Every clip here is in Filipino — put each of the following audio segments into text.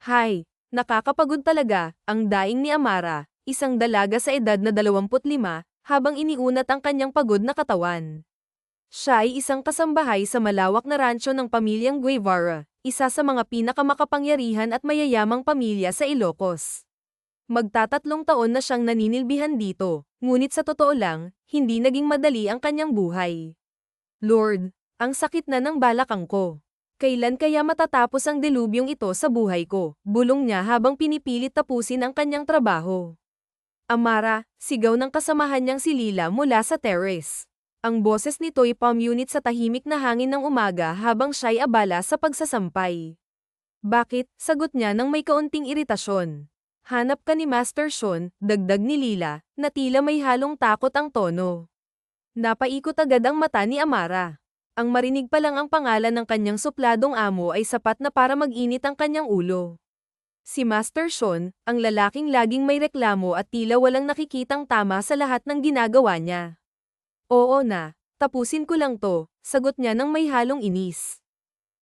Hay, nakakapagod talaga, ang daing ni Amara, isang dalaga sa edad na 25, habang iniunat ang kanyang pagod na katawan. Siya ay isang kasambahay sa malawak na rancho ng pamilyang Guevara, isa sa mga pinakamakapangyarihan at mayayamang pamilya sa Ilocos. Magtatatlong taon na siyang naninilbihan dito, ngunit sa totoo lang, hindi naging madali ang kanyang buhay. Lord, ang sakit na ng balakang ko. Kailan kaya matatapos ang delubyong ito sa buhay ko? Bulong niya habang pinipilit tapusin ang kanyang trabaho. Amara, sigaw ng kasamahan niyang si Lila mula sa terrace. Ang boses nito'y pamunit sa tahimik na hangin ng umaga habang siya'y abala sa pagsasampay. Bakit? Sagot niya nang may kaunting iritasyon. Hanap ka ni Master Sean, dagdag ni Lila, na tila may halong takot ang tono. Napaikot agad ang mata ni Amara. Ang marinig pa lang ang pangalan ng kanyang supladong amo ay sapat na para mag-init ang kanyang ulo. Si Master Sean, ang lalaking laging may reklamo at tila walang nakikitang tama sa lahat ng ginagawa niya. Oo na, tapusin ko lang to, sagot niya nang may halong inis.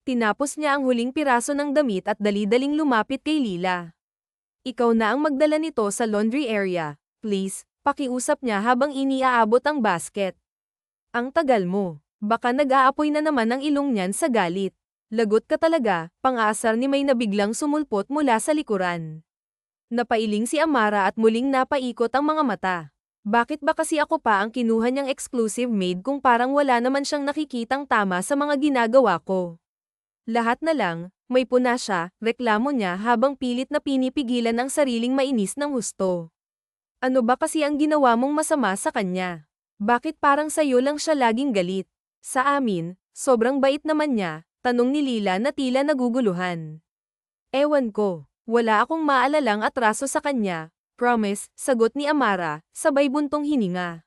Tinapos niya ang huling piraso ng damit at dali-daling lumapit kay Lila. Ikaw na ang magdala nito sa laundry area, please, pakiusap niya habang iniaabot ang basket. Ang tagal mo. Baka nag-aapoy na naman ang ilong niyan sa galit. Lagot ka talaga, pang-aasar ni May na biglang sumulpot mula sa likuran. Napailing si Amara at muling napaikot ang mga mata. Bakit ba kasi ako pa ang kinuha niyang exclusive maid kung parang wala naman siyang nakikitang tama sa mga ginagawa ko? Lahat na lang, may puna siya, reklamo niya habang pilit na pinipigilan ang sariling mainis ng husto. Ano ba kasi ang ginawa mong masama sa kanya? Bakit parang sayo lang siya laging galit? Sa amin, sobrang bait naman niya, tanong ni Lila na tila naguguluhan. Ewan ko, wala akong maalalang atraso sa kanya, promise, sagot ni Amara, sabay buntong hininga.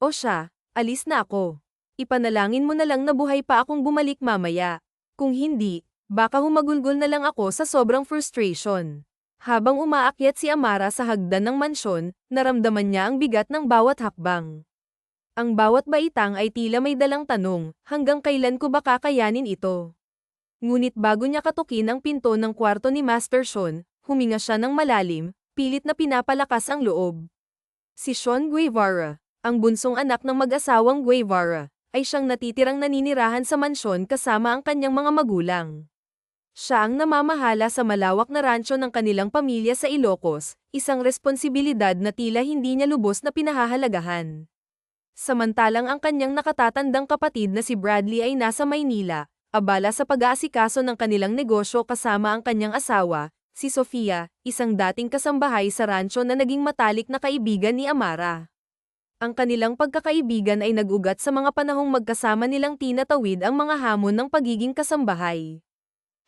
O siya, alis na ako. Ipanalangin mo na lang na buhay pa akong bumalik mamaya. Kung hindi, baka humagulgol na lang ako sa sobrang frustration. Habang umaakyat si Amara sa hagdan ng mansyon, naramdaman niya ang bigat ng bawat hakbang. Ang bawat baitang ay tila may dalang tanong, hanggang kailan ko ba kakayanin ito? Ngunit bago niya katukin ang pinto ng kwarto ni Master Sean, huminga siya ng malalim, pilit na pinapalakas ang loob. Si Sean Guevara, ang bunsong anak ng mag-asawang Guevara, ay siyang natitirang naninirahan sa mansyon kasama ang kanyang mga magulang. Siya ang namamahala sa malawak na rancho ng kanilang pamilya sa Ilocos, isang responsibilidad na tila hindi niya lubos na pinahahalagahan. Samantalang ang kanyang nakatatandang kapatid na si Bradley ay nasa Maynila, abala sa pag-aasikaso ng kanilang negosyo kasama ang kanyang asawa, si Sofia, isang dating kasambahay sa rancho na naging matalik na kaibigan ni Amara. Ang kanilang pagkakaibigan ay nag-ugat sa mga panahong magkasama nilang tinatawid ang mga hamon ng pagiging kasambahay.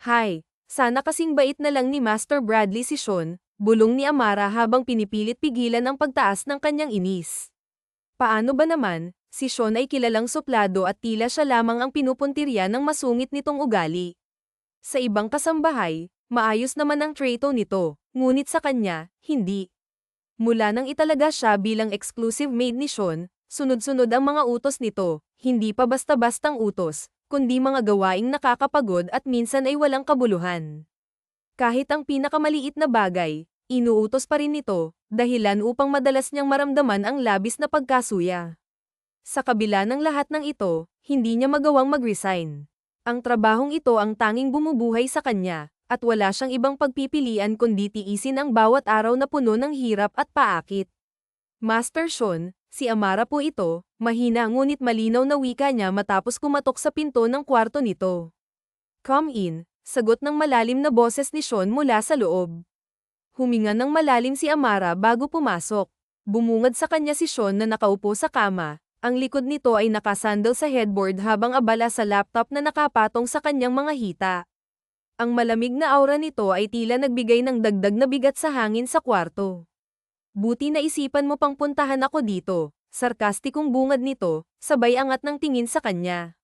Hay, sana kasing bait na lang ni Master Bradley si Sean, bulong ni Amara habang pinipilit pigilan ang pagtaas ng kanyang inis. Paano ba naman, si Sean ay kilalang suplado at tila siya lamang ang pinupuntirya ng masungit nitong ugali. Sa ibang kasambahay, maayos naman ang trato nito, ngunit sa kanya, hindi. Mula nang italaga siya bilang exclusive maid ni Sean, sunod-sunod ang mga utos nito, hindi pa basta-bastang utos, kundi mga gawaing nakakapagod at minsan ay walang kabuluhan. Kahit ang pinakamaliit na bagay, inuutos pa rin nito, dahilan upang madalas niyang maramdaman ang labis na pagkasuya. Sa kabila ng lahat ng ito, hindi niya magawang mag-resign. Ang trabahong ito ang tanging bumubuhay sa kanya, at wala siyang ibang pagpipilian kundi tiisin ang bawat araw na puno ng hirap at paakit. Master Sean, si Amara po ito, mahina ngunit malinaw na wika niya matapos kumatok sa pinto ng kwarto nito. Come in, sagot ng malalim na boses ni Sean mula sa loob. Huminga ng malalim si Amara bago pumasok. Bumungad sa kanya si Sean na nakaupo sa kama. Ang likod nito ay nakasandal sa headboard habang abala sa laptop na nakapatong sa kanyang mga hita. Ang malamig na aura nito ay tila nagbigay ng dagdag na bigat sa hangin sa kwarto. Buti na isipan mo pang puntahan ako dito, sarkastikong bungad nito, sabay angat ng tingin sa kanya.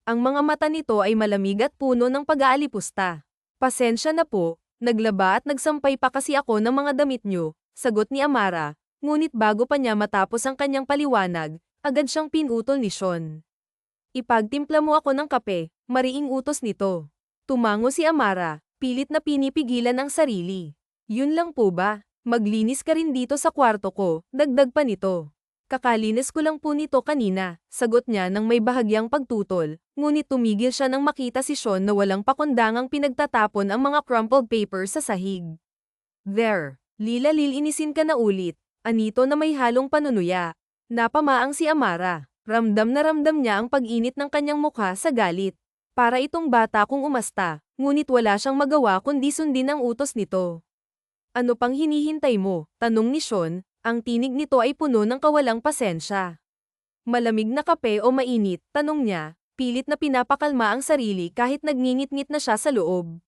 Ang mga mata nito ay malamig at puno ng pag-aalipusta. Pasensya na po. Naglaba at nagsampay pa kasi ako ng mga damit niyo, sagot ni Amara, ngunit bago pa niya matapos ang kanyang paliwanag, agad siyang pinutol ni Sean. Ipagtimpla mo ako ng kape, mariing utos nito. Tumango si Amara, pilit na pinipigilan ang sarili. Yun lang po ba? Maglinis ka rin dito sa kwarto ko, dagdag pa nito. Kakalinis ko lang po nito kanina, sagot niya nang may bahagyang pagtutol, ngunit tumigil siya nang makita si Sean na walang pakundangang pinagtatapon ang mga crumpled paper sa sahig. There, Lila lilinisin ka na ulit, anito na may halong panunuya. Napamaang si Amara, ramdam na ramdam niya ang pag-init ng kanyang mukha sa galit. Para itong bata kung umasta, ngunit wala siyang magawa kundi sundin ang utos nito. Ano pang hinihintay mo? Tanong ni Sean, ang tinig nito ay puno ng kawalang pasensya. Malamig na kape o mainit? Tanong niya, pilit na pinapakalma ang sarili kahit nagngingit-ngit na siya sa loob.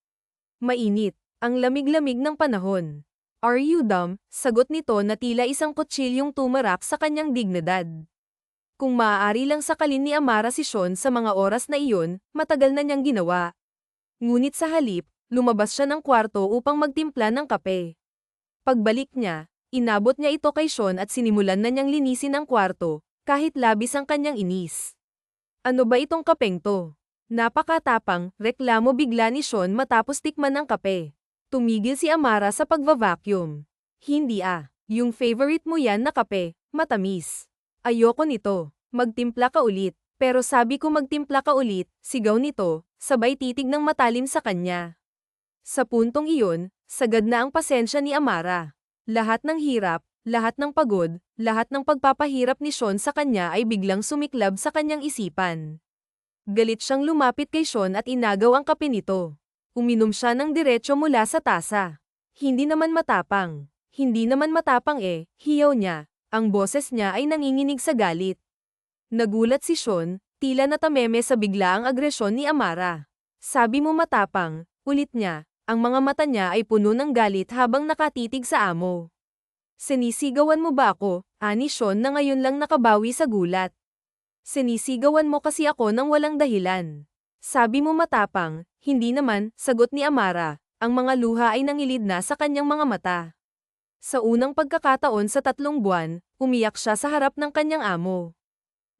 Mainit, ang lamig-lamig ng panahon. Are you dumb? Sagot nito na tila isang kutsilyong tumarak sa kanyang dignidad. Kung maaari lang sakalin ni Amara si Sean sa mga oras na iyon, matagal na niyang ginawa. Ngunit sa halip, lumabas siya ng kwarto upang magtimpla ng kape. Pagbalik niya, inabot niya ito kay Sean at sinimulan na niyang linisin ang kwarto, kahit labis ang kanyang inis. Ano ba itong kapeng to? Napakatapang, reklamo bigla ni Sean matapos tikman ng kape. Tumigil si Amara sa pagva-vacuum. Hindi yung favorite mo yan na kape, matamis. Ayoko nito, magtimpla ka ulit. Pero sabi ko magtimpla ka ulit, sigaw nito, sabay titig ng matalim sa kanya. Sa puntong iyon, sagad na ang pasensya ni Amara. Lahat ng hirap, lahat ng pagod, lahat ng pagpapahirap ni Sean sa kanya ay biglang sumiklab sa kanyang isipan. Galit siyang lumapit kay Sean at inagaw ang kape nito. Uminom siya ng diretso mula sa tasa. Hindi naman matapang hiyaw niya. Ang boses niya ay nanginginig sa galit. Nagulat si Sean, tila natameme sa biglaang agresyon ni Amara. Sabi mo matapang, ulit niya, ang mga mata niya ay puno ng galit habang nakatitig sa amo. Sinisigawan mo ba ako? Ani Sean na ngayon lang nakabawi sa gulat. Sinisigawan mo kasi ako nang walang dahilan. Sabi mo matapang, hindi naman, sagot ni Amara, ang mga luha ay nangilid na sa kanyang mga mata. Sa unang pagkakataon sa 3 buwan, umiyak siya sa harap ng kanyang amo.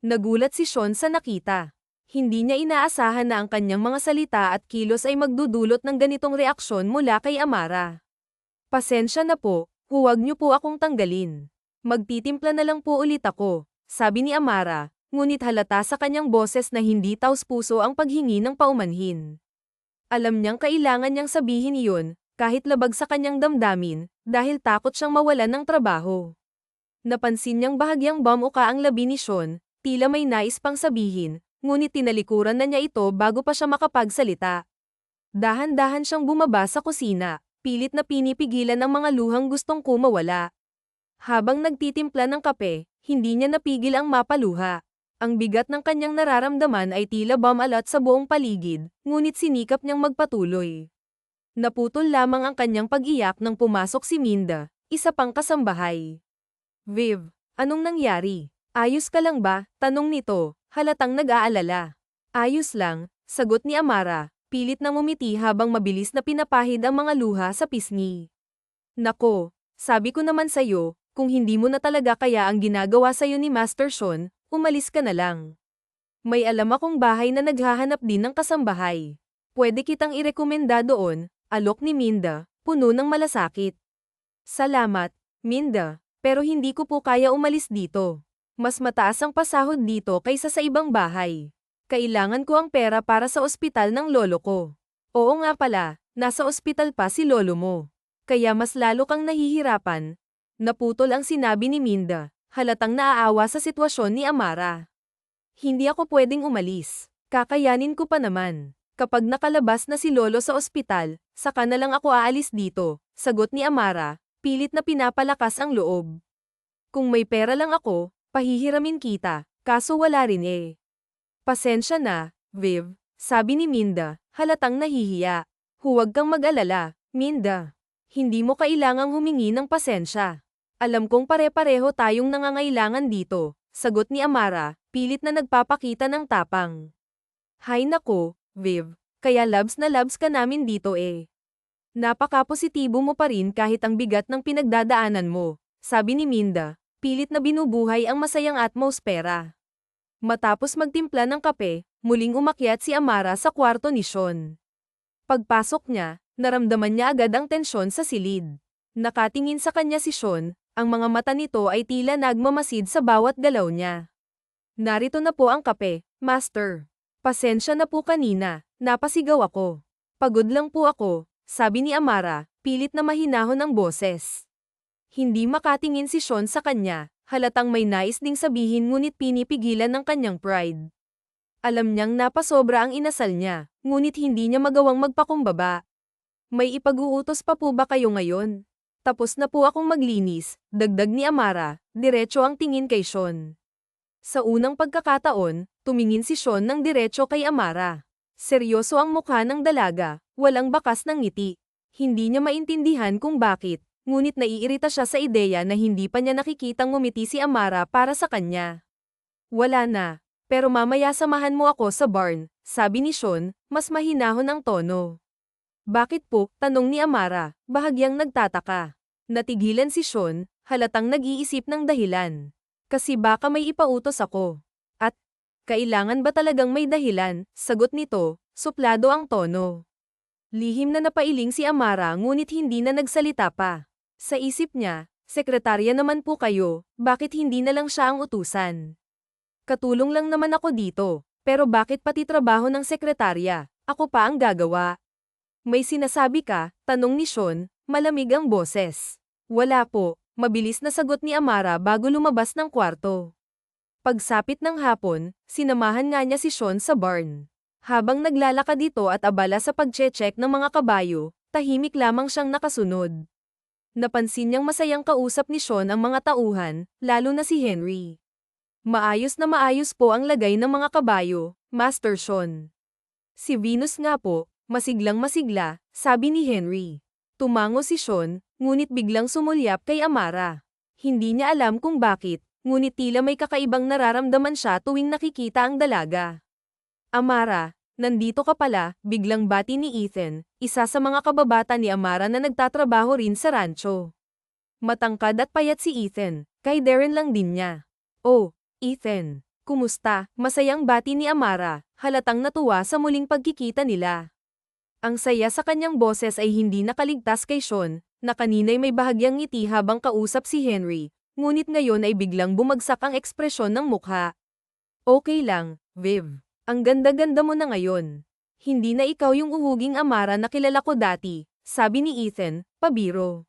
Nagulat si Sean sa nakita. Hindi niya inaasahan na ang kanyang mga salita at kilos ay magdudulot ng ganitong reaksyon mula kay Amara. Pasensya na po, huwag niyo po akong tanggalin. Magtitimpla na lang po ulit ako, sabi ni Amara, ngunit halata sa kanyang boses na hindi taos-puso ang paghingi ng paumanhin. Alam niyang kailangan niyang sabihin iyon, kahit labag sa kanyang damdamin, dahil takot siyang mawalan ng trabaho. Napansin niyang bahagyang bumuka ang labi ni Sean, tila may nais pang sabihin, ngunit tinalikuran na niya ito bago pa siya makapagsalita. Dahan-dahan siyang bumaba sa kusina, pilit na pinipigilan ang mga luhang gustong kumawala. Habang nagtitimpla ng kape, hindi niya napigil ang mapaluha. Ang bigat ng kanyang nararamdaman ay tila bumalat sa buong paligid, ngunit sinikap niyang magpatuloy. Naputol lamang ang kanyang pag-iyak nang pumasok si Minda, isa pang kasambahay. Viv, anong nangyari? Ayos ka lang ba? Tanong nito, halatang nag-aalala. Ayos lang, sagot ni Amara, pilit na ngumiti habang mabilis na pinapahid ang mga luha sa pisngi. Nako, sabi ko naman sa'yo, kung hindi mo na talaga kaya ang ginagawa sa'yo ni Master Sean, umalis ka na lang. May alam akong bahay na naghahanap din ng kasambahay. Pwede kitang irekomenda doon, alok ni Minda, puno ng malasakit. Salamat, Minda, pero hindi ko po kaya umalis dito. Mas mataas ang pasahod dito kaysa sa ibang bahay. Kailangan ko ang pera para sa ospital ng lolo ko. Oo nga pala, nasa ospital pa si lolo mo. Kaya mas lalo kang nahihirapan. Naputol ang sinabi ni Minda, halatang naaawa sa sitwasyon ni Amara. Hindi ako pwedeng umalis. Kakayanin ko pa naman. Kapag nakalabas na si lolo sa ospital, saka na lang ako aalis dito, sagot ni Amara, pilit na pinapalakas ang loob. Kung may pera lang ako, pahihiramin kita, kaso wala rin eh. Pasensya na, Viv, sabi ni Minda, halatang nahihiya. Huwag kang mag-alala, Minda. Hindi mo kailangang humingi ng pasensya. Alam kong pare-pareho tayong nangangailangan dito, sagot ni Amara, pilit na nagpapakita ng tapang. Hay nako, Viv, kaya labs na labs ka namin dito eh. Napaka-positibo mo pa rin kahit ang bigat ng pinagdadaanan mo, sabi ni Minda, pilit na binubuhay ang masayang atmosfera. Matapos magtimpla ng kape, muling umakyat si Amara sa kwarto ni Sean. Pagpasok niya, Naramdaman niya agad ang tensyon sa silid. Nakatingin sa kanya si Sean, ang mga mata nito ay tila nagmamasid sa bawat galaw niya. Narito na po ang kape, Master. Pasensya na po kanina, napasigaw ako. Pagod lang po ako, sabi ni Amara, pilit na mahinahon ang boses. Hindi makatingin si Sean sa kanya, halatang may nais ding sabihin ngunit pinipigilan ng kanyang pride. Alam niyang napasobra ang inasal niya, ngunit hindi niya magawang magpakumbaba. May ipag-uutos pa po ba kayo ngayon? Tapos na po akong maglinis, dagdag ni Amara, diretso ang tingin kay Sean. Sa unang pagkakataon, tumingin si Sean ng diretso kay Amara. Seryoso ang mukha ng dalaga, walang bakas ng ngiti. Hindi niya maintindihan kung bakit, ngunit naiirita siya sa ideya na hindi pa niya nakikitang ngumiti si Amara para sa kanya. Wala na, pero mamaya samahan mo ako sa barn, sabi ni Sean, mas mahinahon ang tono. Bakit po? Tanong ni Amara, bahagyang nagtataka. Natigilan si Sean, halatang nag-iisip ng dahilan. Kasi baka may ipautos ako. At, kailangan ba talagang may dahilan? Sagot nito, suplado ang tono. Lihim na napailing si Amara ngunit hindi na nagsalita pa. Sa isip niya, sekretarya naman po kayo, bakit hindi na lang siya ang utusan? Katulong lang naman ako dito, pero bakit pati trabaho ng sekretarya, ako pa ang gagawa? May sinasabi ka? Tanong ni Sean, malamig ang boses. Wala po, mabilis na sagot ni Amara bago lumabas ng kwarto. Pagsapit ng hapon, sinamahan nga niya si Sean sa barn. Habang naglalakad dito at abala sa pagche-check ng mga kabayo, tahimik lamang siyang nakasunod. Napansin niyang masayang kausap ni Sean ang mga tauhan, lalo na si Henry. Maayos na maayos po ang lagay ng mga kabayo, Master Sean. Si Venus nga po, masiglang masigla, sabi ni Henry. Tumango si Sean, ngunit biglang sumulyap kay Amara. Hindi niya alam kung bakit, ngunit tila may kakaibang nararamdaman siya tuwing nakikita ang dalaga. Amara, nandito ka pala, biglang bati ni Ethan, isa sa mga kababata ni Amara na nagtatrabaho rin sa rancho. Matangkad at payat si Ethan, kay Darren lang din niya. Oh, Ethan, kumusta? Masayang bati ni Amara, halatang natuwa sa muling pagkikita nila. Ang saya sa kanyang boses ay hindi nakaligtas kay Sean, na kanina'y may bahagyang ngiti habang kausap si Henry, ngunit ngayon ay biglang bumagsak ang ekspresyon ng mukha. Okay lang, Viv. Ang ganda-ganda mo na ngayon. Hindi na ikaw yung uhuging Amara na kilala ko dati, sabi ni Ethan, pabiro.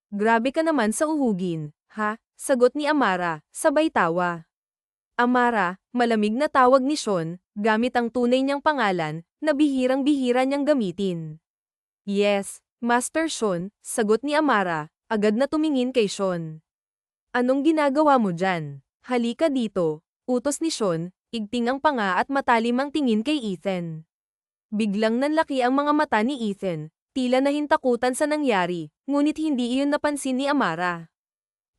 Grabe ka naman sa uhugin, ha? Sagot ni Amara, sabay tawa. Amara, malamig na tawag ni Sean, gamit ang tunay niyang pangalan, na bihirang-bihira niyang gamitin. Yes, Master Sean, sagot ni Amara, agad na tumingin kay Sean. Anong ginagawa mo dyan? Halika dito, utos ni Sean, igting ang panga at matalim ang tingin kay Ethan. Biglang nanlaki ang mga mata ni Ethan, tila nahintakutan sa nangyari, ngunit hindi iyon napansin ni Amara.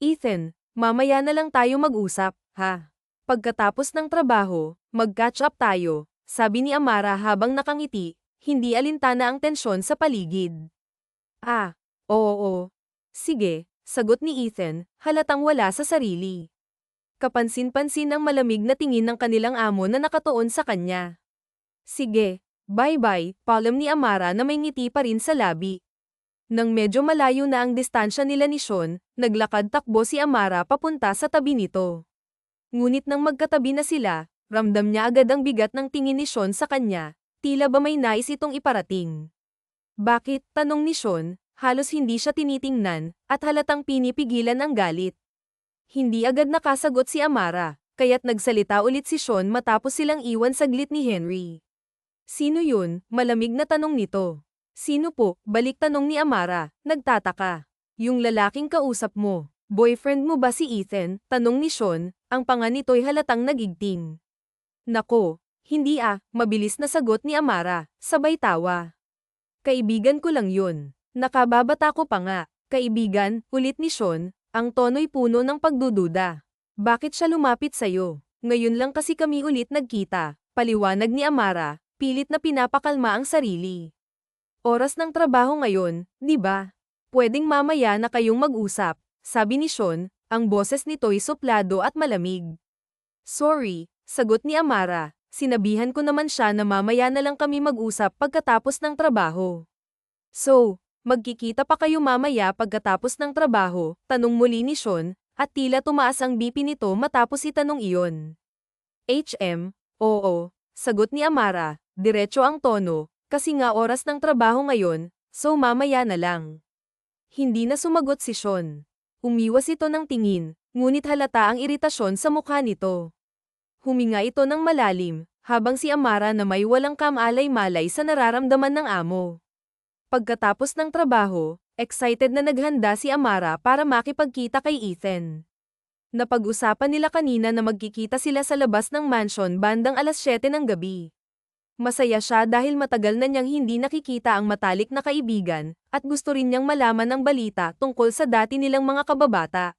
Ethan, mamaya na lang tayo mag-usap, ha? Pagkatapos ng trabaho, mag-catch up tayo, sabi ni Amara habang nakangiti, hindi alintana ang tensyon sa paligid. Ah, oo. Sige, sagot ni Ethan, halatang wala sa sarili. Kapansin-pansin ang malamig na tingin ng kanilang amo na nakatuon sa kanya. Sige, bye-bye, paalam ni Amara na may ngiti pa rin sa labi. Nang medyo malayo na ang distansya nila ni Sean, naglakad-takbo si Amara papunta sa tabi nito. Ngunit nang magkatabi na sila, ramdam niya agad ang bigat ng tingin ni Sean sa kanya, tila ba may nais itong iparating. Bakit? Tanong ni Sean, halos hindi siya tinitingnan, at halatang pinipigilan ang galit. Hindi agad nakasagot si Amara, kaya't nagsalita ulit si Sean matapos silang iwan saglit ni Henry. Sino yun? Malamig na tanong nito. Sino po? Balik tanong ni Amara, nagtataka. Yung lalaking kausap mo. Boyfriend mo ba si Ethan? Tanong ni Sean, ang panga nito'y halatang nagigting. Nako, hindi mabilis na sagot ni Amara, sabay tawa. Kaibigan ko lang yun. Nakababata ko pa nga. Kaibigan, ulit ni Sean, ang tono'y puno ng pagdududa. Bakit siya lumapit sa'yo? Ngayon lang kasi kami ulit nagkita, paliwanag ni Amara, pilit na pinapakalma ang sarili. Oras ng trabaho ngayon, di ba? Pwedeng mamaya na kayong mag-usap, sabi ni Sean, ang boses nito'y suplado at malamig. Sorry, sagot ni Amara, sinabihan ko naman siya na mamaya na lang kami mag-usap pagkatapos ng trabaho. So, magkikita pa kayo mamaya pagkatapos ng trabaho, tanong muli ni Sean, at tila tumaas ang BP nito matapos itanong iyon. Oo, sagot ni Amara, diretso ang tono, kasi nga oras ng trabaho ngayon, so mamaya na lang. Hindi na sumagot si Sean. Umiwas ito ng tingin, ngunit halata ang iritasyon sa mukha nito. Huminga ito ng malalim, habang si Amara na may walang kamalay-malay sa nararamdaman ng amo. Pagkatapos ng trabaho, excited na naghanda si Amara para makipagkita kay Ethan. Napag-usapan nila kanina na magkikita sila sa labas ng mansion bandang alas 7 ng gabi. Masaya siya dahil matagal na niyang hindi nakikita ang matalik na kaibigan, at gusto rin niyang malaman ang balita tungkol sa dati nilang mga kababata.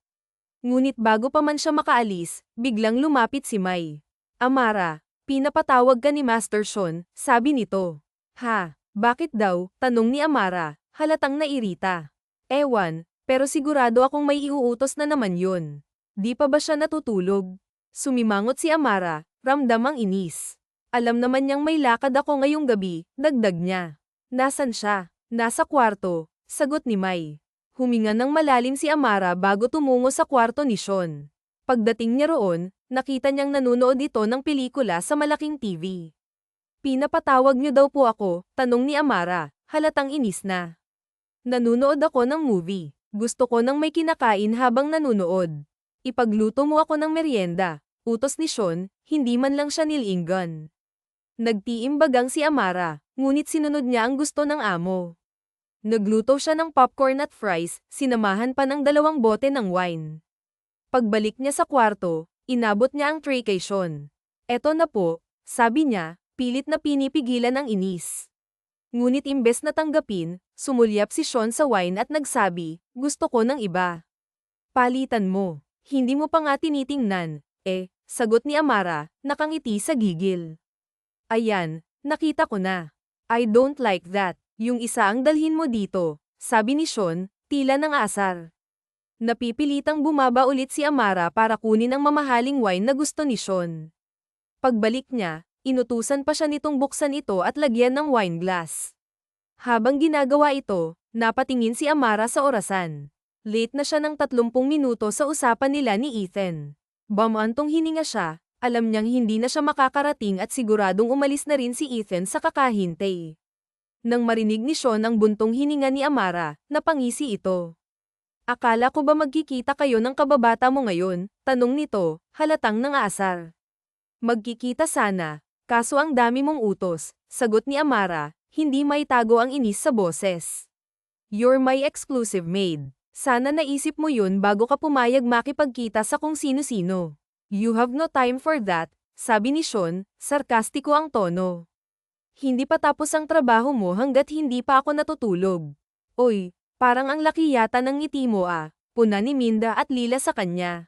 Ngunit bago pa man siya makaalis, biglang lumapit si Mai. Amara, pinapatawag ka ni Master Sean, sabi nito. Ha? Bakit daw? Tanong ni Amara, halatang nairita. Ewan, pero sigurado akong may iuutos na naman yun. Di pa ba siya natutulog? Sumimangot si Amara, ramdam ang inis. Alam naman niyang may lakad ako ngayong gabi, dagdag niya. Nasaan siya? Nasa kwarto, sagot ni Mai. Huminga ng malalim si Amara bago tumungo sa kwarto ni Sean. Pagdating niya roon, nakita niyang nanunood ito ng pelikula sa malaking TV. Pinapatawag niyo daw po ako, tanong ni Amara, halatang inis na. Nanunood ako ng movie. Gusto ko nang may kinakain habang nanunood. Ipagluto mo ako ng merienda, utos ni Sean, hindi man lang siya nilinggan. Nagtiimbagang si Amara, ngunit sinunod niya ang gusto ng amo. Nagluto siya ng popcorn at fries, sinamahan pa ng 2 bote ng wine. Pagbalik niya sa kwarto, inabot niya ang tray kay Sean. Eto na po, sabi niya, pilit na pinipigilan ang inis. Ngunit imbes na tanggapin, sumulyap si Sean sa wine at nagsabi, gusto ko ng iba. Palitan mo, hindi mo pa nga tinitingnan, sagot ni Amara, nakangiti sa gigil. Ayan, nakita ko na. I don't like that, yung isa ang dalhin mo dito, sabi ni Sean, tila ng asar. Napipilitang bumaba ulit si Amara para kunin ang mamahaling wine na gusto ni Sean. Pagbalik niya, inutusan pa siya nitong buksan ito at lagyan ng wine glass. Habang ginagawa ito, napatingin si Amara sa orasan. Late na siya ng 30 minuto sa usapan nila ni Ethan. Bamantong hininga siya, alam niyang hindi na siya makakarating at siguradong umalis na rin si Ethan sa kakahintay. Nang marinig ni Sean ang buntong hininga ni Amara, napangisi ito. Akala ko ba magkikita kayo ng kababata mo ngayon? Tanong nito, halatang nangaasar. Magkikita sana, kaso ang dami mong utos, sagot ni Amara, hindi maitago ang inis sa boses. You're my exclusive maid. Sana naisip mo yun bago ka pumayag makipagkita sa kung sino-sino. You have no time for that, sabi ni Sean, sarkastiko ang tono. Hindi pa tapos ang trabaho mo hanggat hindi pa ako natutulog. Oy, parang ang laki yata ng ngiti mo puna ni Minda at Lila sa kanya.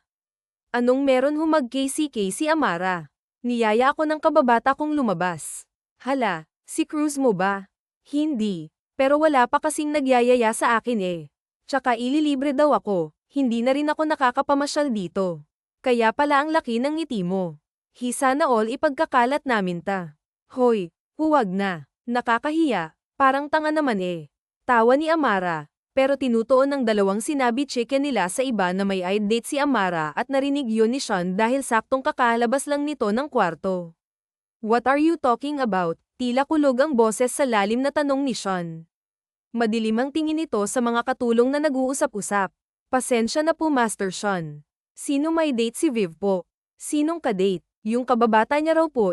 Anong meron humag-KCK si Amara? Niyaya ako ng kababata kong lumabas. Hala, si Cruz mo ba? Hindi, pero wala pa kasing nagyayaya sa akin Tsaka ililibre daw ako, hindi na rin ako nakakapamasyal dito. Kaya pala ang laki ng ngiti mo. Sana all ipagkakalat namin ta. Hoy, huwag na. Nakakahiya, parang tanga naman Tawa ni Amara, pero tinutuon ng 2 sinabi chicken nila sa iba na may date si Amara at narinig yun ni Sean dahil saktong kakalabas lang nito ng kwarto. What are you talking about? Tila kulog ang boses sa lalim na tanong ni Sean. Madilim ang tingin nito sa mga katulong na nag-uusap-usap. Pasensya na po Master Sean. Sino may date si Viv po? Sinong ka-date? Yung kababata niya raw po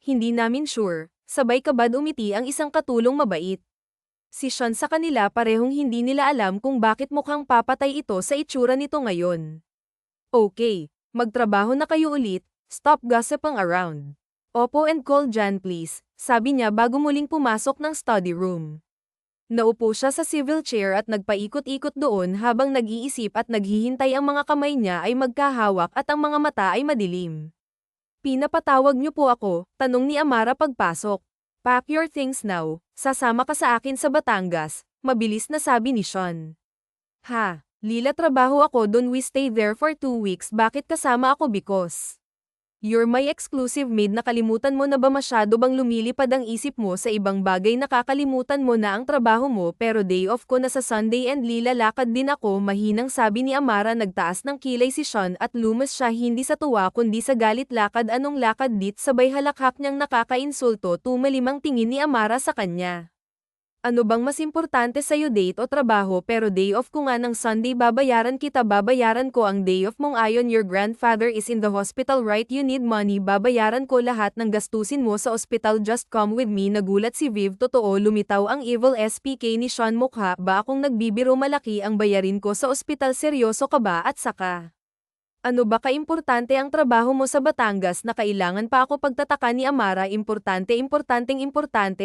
Hindi namin sure. Sabay kabad umiti ang isang katulong mabait. Si Sean sa kanila parehong hindi nila alam kung bakit mukhang papatay ito sa itsura nito ngayon. Okay, magtrabaho na kayo ulit, stop gossiping around. Opo and call Jan please, sabi niya bago muling pumasok ng study room. Naupo siya sa swivel chair at nagpaikot-ikot doon habang nag-iisip at naghihintay ang mga kamay niya ay magkahawak at ang mga mata ay madilim. Pinapatawag niyo po ako, tanong ni Amara pagpasok. Pack your things now, sasama ka sa akin sa Batangas, mabilis na sabi ni Sean. Ha, Lila trabaho ako dun we stay there for 2 weeks bakit kasama ako because? You're my exclusive maid, nakalimutan mo na ba, masyado bang lumilipad ang isip mo sa ibang bagay, nakakalimutan mo na ang trabaho mo, pero day off ko na sa Sunday and lilalakad din ako, mahinang sabi ni Amara. Nagtaas ng kilay si Sean at lumas siya, hindi sa tuwa kundi sa galit. Lakad, anong lakad dit? Sabay halakhak niyang nakakainsulto. Tumalimang tingin ni Amara sa kanya. Ano bang mas importante sa'yo, date o trabaho? Pero day off ko nga ng Sunday, babayaran kita. Babayaran ko ang day off mong. Ayon, your grandfather is in the hospital, right? You need money. Babayaran ko lahat ng gastusin mo sa ospital, just come with me. Nagulat si Viv. Totoo, lumitaw ang evil SPK ni Sean. Mukha ba akong nagbibiro? Malaki ang bayarin ko sa ospital, seryoso ka ba? At saka, ano ba kaimportante ang trabaho mo sa Batangas na kailangan pa ako? Pagtataka ni Amara. Importante,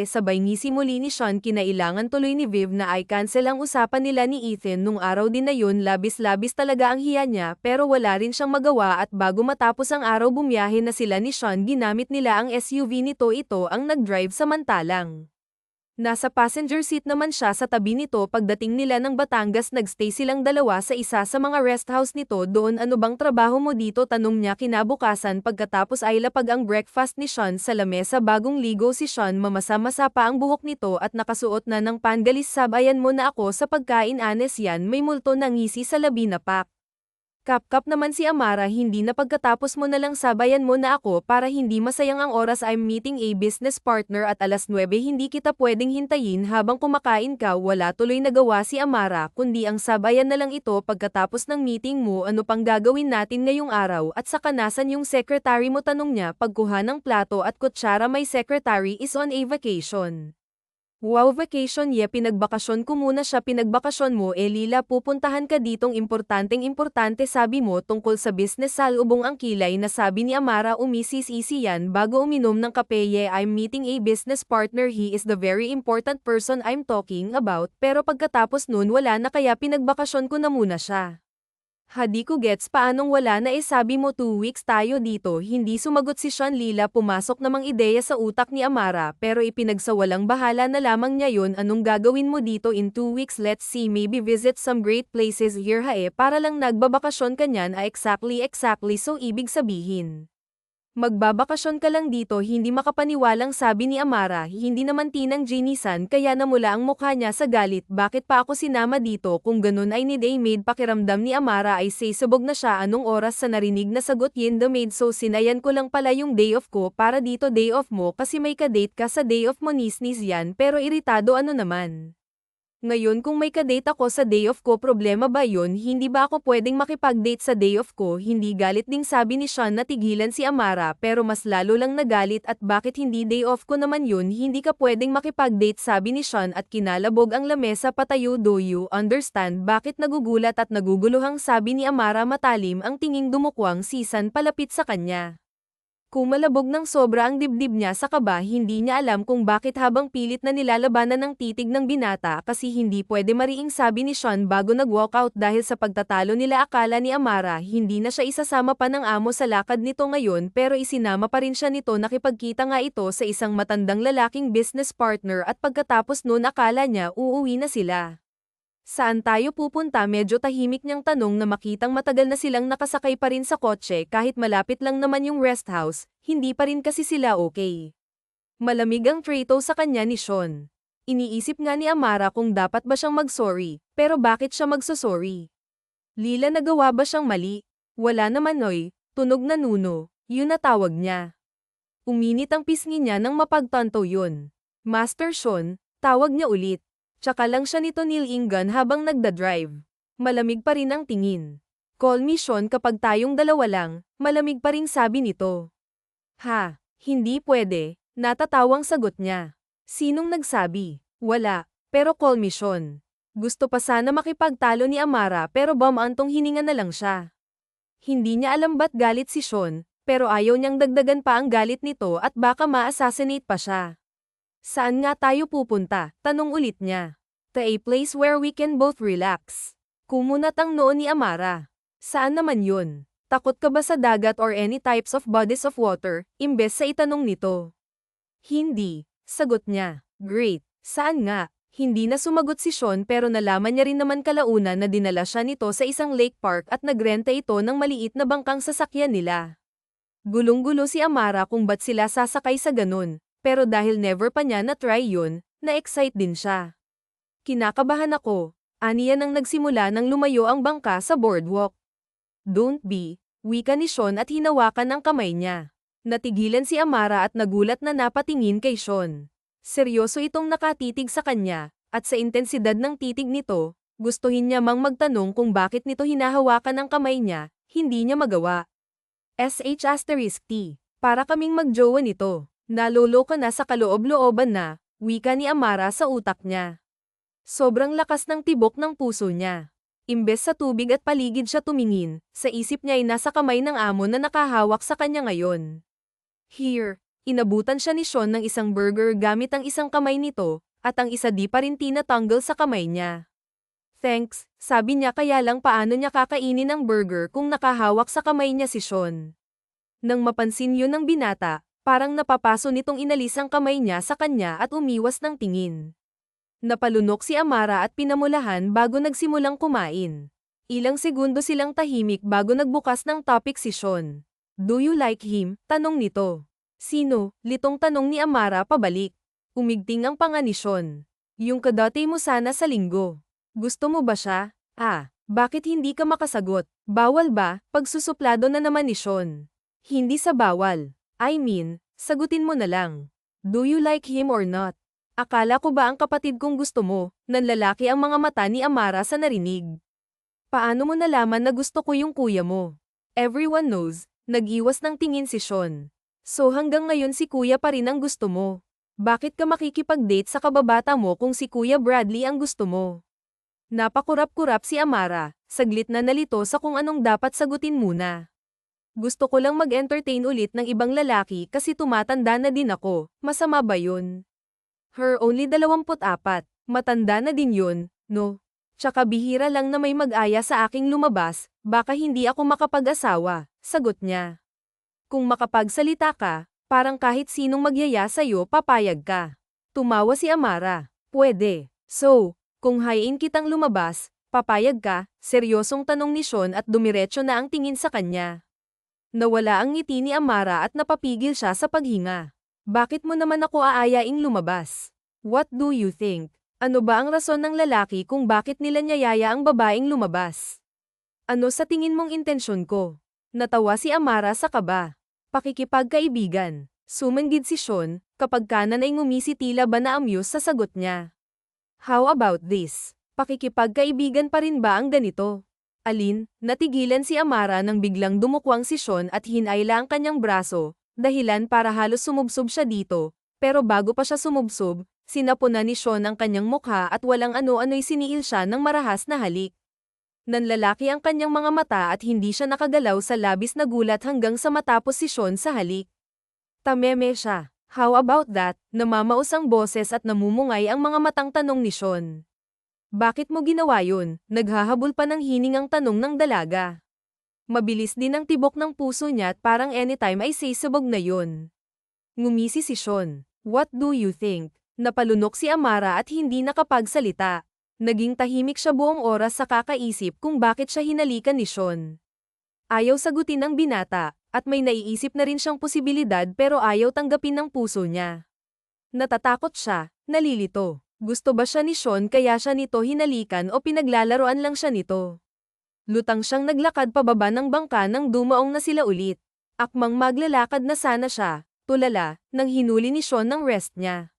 sabay ngisi muli ni Sean. Kinailangan tuloy ni Viv na ay cancel ang usapan nila ni Ethan nung araw din na yun. Labis-labis talaga ang hiya niya, pero wala rin siyang magawa at bago matapos ang araw bumiyahe na sila ni Sean. Ginamit nila ang SUV nito, ito ang nag-drive, samantalang nasa passenger seat naman siya sa tabi nito. Pagdating nila ng Batangas, nagstay silang dalawa sa isa sa mga rest house nito doon. Ano bang trabaho mo dito? Tanong niya kinabukasan pagkatapos ay lapag ang breakfast ni Sean sa lamesa. Bagong ligo si Sean, mamasa-masa pa ang buhok nito at nakasuot na ng panggalis. Sabayan mo na ako sa pagkain, Anes yan, may multo na ngisi sa labi na pak. Kap-kap naman si Amara. Hindi na pagkatapos mo na lang sabayan mo na ako para hindi masayang ang oras. I'm meeting a business partner at alas 9, hindi kita pwedeng hintayin habang kumakain ka. Wala tuloy nagawa si Amara kundi ang sabayan na lang ito pagkatapos ng meeting mo. Ano pang gagawin natin ngayong araw? At saka nasan yung secretary mo? Tanong niya pagkuha ng plato at kutsara. My secretary is on a vacation. Wow, vacation? Pinagbakasyon ko muna siya. Pinagbakasyon mo? Lila, pupuntahan ka ditong importante sabi mo tungkol sa business. Salubong ang kilay na sabi ni Amara. Umisis-isi yan bago uminom ng kape. I'm meeting a business partner, he is the very important person I'm talking about. Pero pagkatapos nun wala na, kaya pinagbakasyon ko na muna siya. Hadi ko gets, paanong wala na? Sabi mo 2 weeks tayo dito. Hindi sumagot si Sean. Lila, pumasok namang ideya sa utak ni Amara pero ipinagsawalang bahala na lamang niya yun. Anong gagawin mo dito in 2 weeks? Let's see, maybe visit some great places here. Para lang nagbabakasyon ka niyan? Exactly, so ibig sabihin magbabakasyon ka lang dito? Hindi makapaniwalang sabi ni Amara. Hindi naman tinang Jinisan kaya namula ang mukha niya sa galit. Bakit pa ako sinama dito? Kung ganun ay need a maid. Pakiramdam ni Amara ay sasabog na siya. Anong oras? Sa narinig na sagot, yin the maid. So sinayan ko lang pala yung day off ko para dito. Day off mo kasi may kadate ka sa day off mo. Nis-nis yan, pero iritado. Ano naman? Ngayon kung may kadate ako sa day off ko, problema ba yun? Hindi ba ako pwedeng makipag-date sa day off ko? Hindi galit ding sabi ni Sean. Natigilan si Amara pero mas lalo lang nagalit. At bakit hindi? Day off ko naman yun, hindi ka pwedeng makipag-date sabi ni Sean at kinalabog ang lamesa. Patayo, do you understand? Bakit nagugulat at naguguluhang sabi ni Amara? Matalim ang tinging dumukwang sisan palapit sa kanya. Kumalabog ng sobra ang dibdib niya sa kaba. Hindi niya alam kung bakit habang pilit na nilalabanan ng titig ng binata kasi hindi pwede mariing sabi ni Sean bago nag-walkout dahil sa pagtatalo nila. Akala ni Amara hindi na siya isasama pa ng amo sa lakad nito ngayon pero isinama pa rin siya nito. Nakipagkita nga ito sa isang matandang lalaking business partner at pagkatapos nun akala niya uuwi na sila. Saan tayo pupunta? Medyo tahimik niyang tanong na makitang matagal na silang nakasakay pa rin sa kotse kahit malapit lang naman yung rest house, hindi pa rin kasi sila okay. Malamig ang trato sa kanya ni Sean. Iniisip nga ni Amara kung dapat ba siyang mag-sorry, pero bakit siya magsosorry? Lila, nagawa ba siyang mali? Wala naman oy, tunog na Nuno, yun na tawag niya. Uminit ang pisngi niya nang mapagtanto yun. Master Sean, tawag niya ulit. Tsaka lang siya nito nilingan habang nagdadrive. Malamig pa rin ang tingin. Call me Sean kapag tayong dalawa lang, malamig pa rin sabi nito. Ha, hindi pwede, natatawang sagot niya. Sinong nagsabi? Wala, pero call me Sean. Gusto pa sana makipagtalo ni Amara pero bumantong hininga na lang siya. Hindi niya alam ba't galit si Sean, pero ayaw niyang dagdagan pa ang galit nito at baka ma-assassinate pa siya. Saan nga tayo pupunta? Tanong ulit niya. To a place where we can both relax. Kumunat ang noo ni Amara. Saan naman yun? Takot ka ba sa dagat or any types of bodies of water? Imbes sa itanong nito. Hindi, sagot niya. Great, saan nga? Hindi na sumagot si Sean pero nalaman niya rin naman kalaunan na dinala siya nito sa isang lake park at nagrenta ito ng maliit na bangkang sasakyan nila. Gulong-gulo si Amara kung ba't sila sasakay sa ganun, pero dahil never pa niya na-try yun, na-excite din siya. Kinakabahan ako, aniya nang nagsimula nang lumayo ang bangka sa boardwalk. Don't be, wika ni Sean at hinawakan ang kamay niya. Natigilan si Amara at nagulat na napatingin kay Sean. Seryoso itong nakatitig sa kanya, at sa intensidad ng titig nito, gustuhin niya mang magtanong kung bakit nito hinahawakan ang kamay niya, hindi niya magawa. SH*T. Para kaming magjowa nito. Naloloko na sa kaloob-looban na, wika ni Amara sa utak niya. Sobrang lakas ng tibok ng puso niya. Imbes sa tubig at paligid siya tumingin, sa isip niya ay nasa kamay ng amo na nakahawak sa kanya ngayon. Here, inabutan siya ni Sean ng isang burger gamit ang isang kamay nito, at ang isa di pa rin tinatanggal sa kamay niya. Thanks, sabi niya kaya lang paano niya kakainin ang burger kung nakahawak sa kamay niya si Sean. Nang mapansin yun ng binata, parang napapaso nitong inalis ang kamay niya sa kanya at umiwas ng tingin. Napalunok si Amara at pinamulahan bago nagsimulang kumain. Ilang segundo silang tahimik bago nagbukas ng topic si Sean. Do you like him? Tanong nito. Sino? Litong tanong ni Amara pabalik. Umigting ang panga ni Sean. Yung kadati mo sana sa linggo. Gusto mo ba siya? Bakit hindi ka makasagot? Bawal ba? Pagsusuplado na naman ni Sean. Hindi sa bawal. I mean, sagutin mo na lang. Do you like him or not? Akala ko ba ang kapatid kong gusto mo? Nanlalaki ang mga mata ni Amara sa narinig. Paano mo nalaman na gusto ko yung kuya mo? Everyone knows, nag-iwas ng tingin si Sean. So hanggang ngayon si kuya pa rin ang gusto mo. Bakit ka makikipag-date sa kababata mo kung si Kuya Bradley ang gusto mo? Napakurap-kurap si Amara, saglit na nalito sa kung anong dapat sagutin muna. Gusto ko lang mag-entertain ulit ng ibang lalaki kasi tumatanda na din ako, masama ba yun? Her only 24, matanda na din yun, no? Tsaka bihira lang na may mag-aya sa aking lumabas, baka hindi ako makapag-asawa, sagot niya. Kung makapagsalita ka, parang kahit sinong magyaya sa'yo papayag ka. Tumawa si Amara, pwede. So, kung hayain kitang lumabas, papayag ka, seryosong tanong ni Sean at dumiretso na ang tingin sa kanya. Nawala ang ngiti ni Amara at napapigil siya sa paghinga. Bakit mo naman ako aayaing lumabas? What do you think? Ano ba ang rason ng lalaki kung bakit nila niyayaya ang babaeng lumabas? Ano sa tingin mong intensyon ko? Natawa si Amara sa kaba. Pakikipagkaibigan. Sumanggid si Sean, kapag kanan ay ngumisi tila ba na-amuse sa sagot niya. How about this? Pakikipagkaibigan pa rin ba ang ganito? Alin, natigilan si Amara nang biglang dumukwang si Sean at hinayla ang kanyang braso, dahilan para halos sumubsob siya dito, pero bago pa siya sumubsob, sinapunan ni Sean ang kanyang mukha at walang ano-ano'y siniil siya ng marahas na halik. Nanlalaki ang kanyang mga mata at hindi siya nakagalaw sa labis na gulat hanggang sa matapos si Sean sa halik. Tameme siya. How about that? Namamaos ang boses at namumungay ang mga matang tanong ni Sean. Bakit mo ginawa yun? Naghahabol pa ng hiningang tanong ng dalaga. Mabilis din ang tibok ng puso niya at parang anytime ay sisabog na yun. Ngumisi si Sean. What do you think? Napalunok si Amara at hindi nakapagsalita. Naging tahimik siya buong oras sa kakaisip kung bakit siya hinalikan ni Sean. Ayaw sagutin ng binata, at may naiisip na rin siyang posibilidad pero ayaw tanggapin ng puso niya. Natatakot siya, nalilito. Gusto ba siya ni Sean kaya siya nito hinalikan o pinaglalaroan lang siya nito? Lutang siyang naglakad pababa ng bangka nang dumaong na sila ulit. Akmang maglalakad na sana siya, tulala, nang hinuli ni Sean ng rest niya.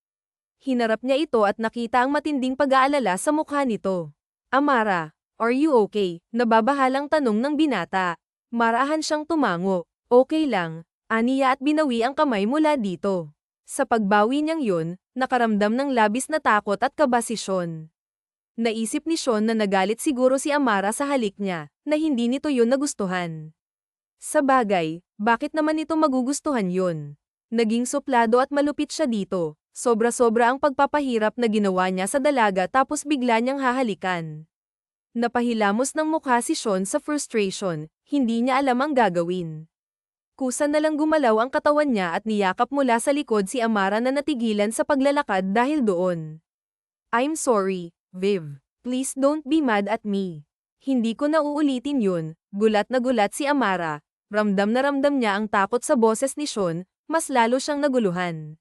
Hinarap niya ito at nakita ang matinding pag-aalala sa mukha nito. Amara, are you okay? Nababahalang tanong ng binata. Marahan siyang tumango. Okay lang, aniya at binawi ang kamay mula dito. Sa pagbawi niyang yun, nakaramdam ng labis na takot at kaba si Sean. Naisip ni Sean na nagalit siguro si Amara sa halik niya, na hindi nito yun nagustuhan. Sa bagay, bakit naman ito magugustuhan yun? Naging suplado at malupit siya dito, sobra-sobra ang pagpapahirap na ginawa niya sa dalaga tapos bigla niyang hahalikan. Napahilamos ng mukha si Sean sa frustration, hindi niya alam ang gagawin. Kusa na lang gumalaw ang katawan niya at niyakap mula sa likod si Amara na natigilan sa paglalakad dahil doon. I'm sorry, Viv. Please don't be mad at me. Hindi ko na uulitin yun, gulat na gulat si Amara, Ramdam na ramdam niya ang takot sa boses ni Sean, mas lalo siyang naguluhan.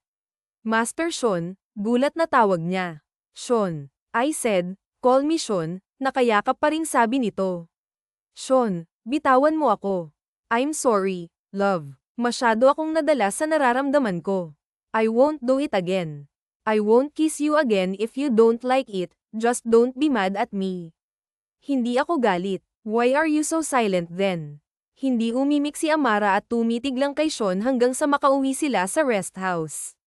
Master Sean, gulat na tawag niya. Sean, I said, call me Sean, nakayakap pa ring sabi nito. Sean, bitawan mo ako. I'm sorry, love. Masyado akong nadala sa nararamdaman ko. I won't do it again. I won't kiss you again if you don't like it, just don't be mad at me. Hindi ako galit. Why are you so silent then? Hindi umimik si Amara at tumitig lang kay Sean hanggang sa makauwi sila sa rest house.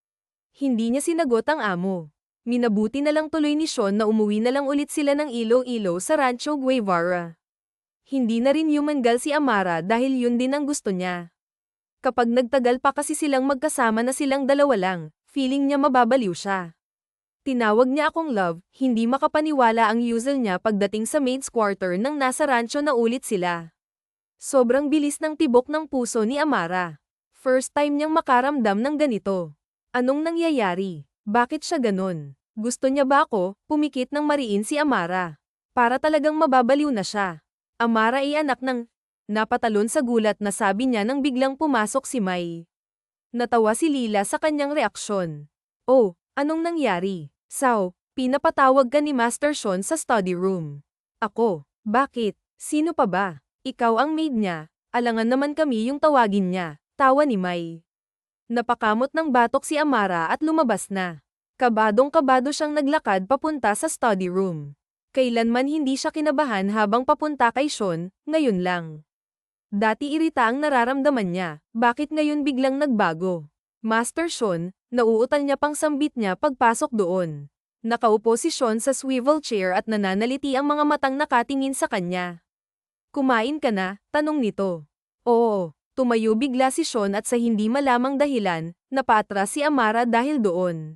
Hindi niya sinagot ang amo. Minabuti na lang tuloy ni Sean na umuwi na lang ulit sila ng Iloilo sa Rancho Guevara. Hindi na rin yumangal si Amara dahil yun din ang gusto niya. Kapag nagtagal pa kasi silang magkasama na silang dalawa lang, feeling niya mababaliw siya. Tinawag niya akong love, hindi makapaniwala ang usual niya pagdating sa maid's quarter nang nasa rancho na ulit sila. Sobrang bilis ng tibok ng puso ni Amara. First time niyang makaramdam ng ganito. Anong nangyayari? Bakit siya ganon? Gusto niya ba ako? Pumikit ng mariin si Amara. Para talagang mababaliw na siya. Amara ay anak ng... Napatalon sa gulat na sabi niya nang biglang pumasok si Mai. Natawa si Lila sa kanyang reaksyon. Oh, anong nangyari? Sao, pinapatawag ka ni Master Sean sa study room. Ako, bakit? Sino pa ba? Ikaw ang maid niya, alangan naman kami yung tawagin niya, tawa ni Mai. Napakamot ng batok si Amara at lumabas na. Kabadong-kabado siyang naglakad papunta sa study room. Kailanman hindi siya kinabahan habang papunta kay Sean, ngayon lang. Dati irita ang nararamdaman niya, bakit ngayon biglang nagbago? Master Sean, nauutal niya pang sambit niya pagpasok doon. Nakaupo si Sean sa swivel chair at nananaliti ang mga matang nakatingin sa kanya. Kumain ka na? Tanong nito. Oo. Tumayo bigla si Sean at sa hindi malamang dahilan, napaatras si Amara dahil doon.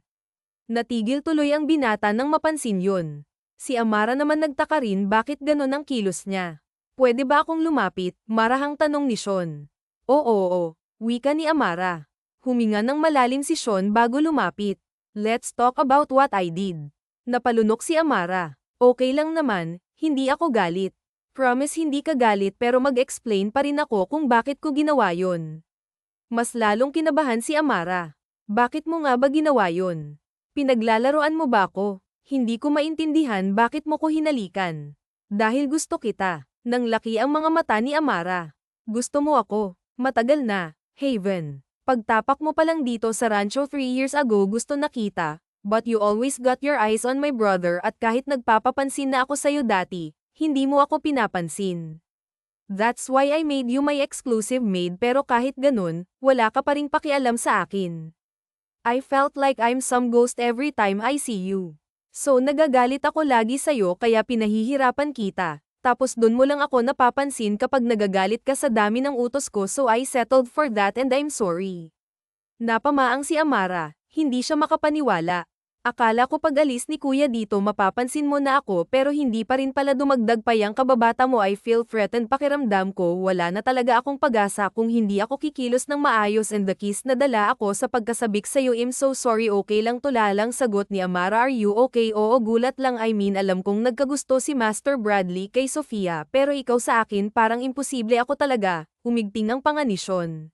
Natigil tuloy ang binata nang mapansin yun. Si Amara naman nagtaka rin bakit ganon ang kilos niya. Pwede ba akong lumapit? Marahang tanong ni Sean. Oo, wika ni Amara. Huminga ng malalim si Sean bago lumapit. Let's talk about what I did. Napalunok si Amara. Okay lang naman, hindi ako galit. Promise hindi ka galit pero mag-explain pa rin ako kung bakit ko ginawa yon. Mas lalong kinabahan si Amara. Bakit mo nga ba ginawa yon? Pinaglalaroan mo ba ako? Hindi ko maintindihan bakit mo ko hinalikan. Dahil gusto kita. Nang laki ang mga mata ni Amara. Gusto mo ako. Matagal na, Haven. Pagtapak mo pa lang dito sa rancho 3 years ago gusto nakita. But you always got your eyes on my brother at kahit nagpapapansin na ako sa'yo dati, hindi mo ako pinapansin. That's why I made you my exclusive maid pero kahit ganun, wala ka pa ring pakialam sa akin. I felt like I'm some ghost every time I see you. So nagagalit ako lagi sa'yo kaya pinahihirapan kita, tapos dun mo lang ako napapansin kapag nagagalit ka sa dami ng utos ko so I settled for that and I'm sorry. Napamaang si Amara, hindi siya makapaniwala. Akala ko pag alis ni kuya dito mapapansin mo na ako pero hindi pa rin pala dumagdag pa yang kababata mo. I feel threatened. Pakiramdam ko wala na talaga akong pag-asa kung hindi ako kikilos ng maayos and the kiss na dala ako sa pagkasabik sa'yo. I'm so sorry. Okay lang tulalang sagot ni Amara. Are you okay? Oo, gulat lang. I mean alam kong nagkagusto si Master Bradley kay Sofia pero ikaw sa akin parang imposible ako talaga. Umigting ang panganisyon.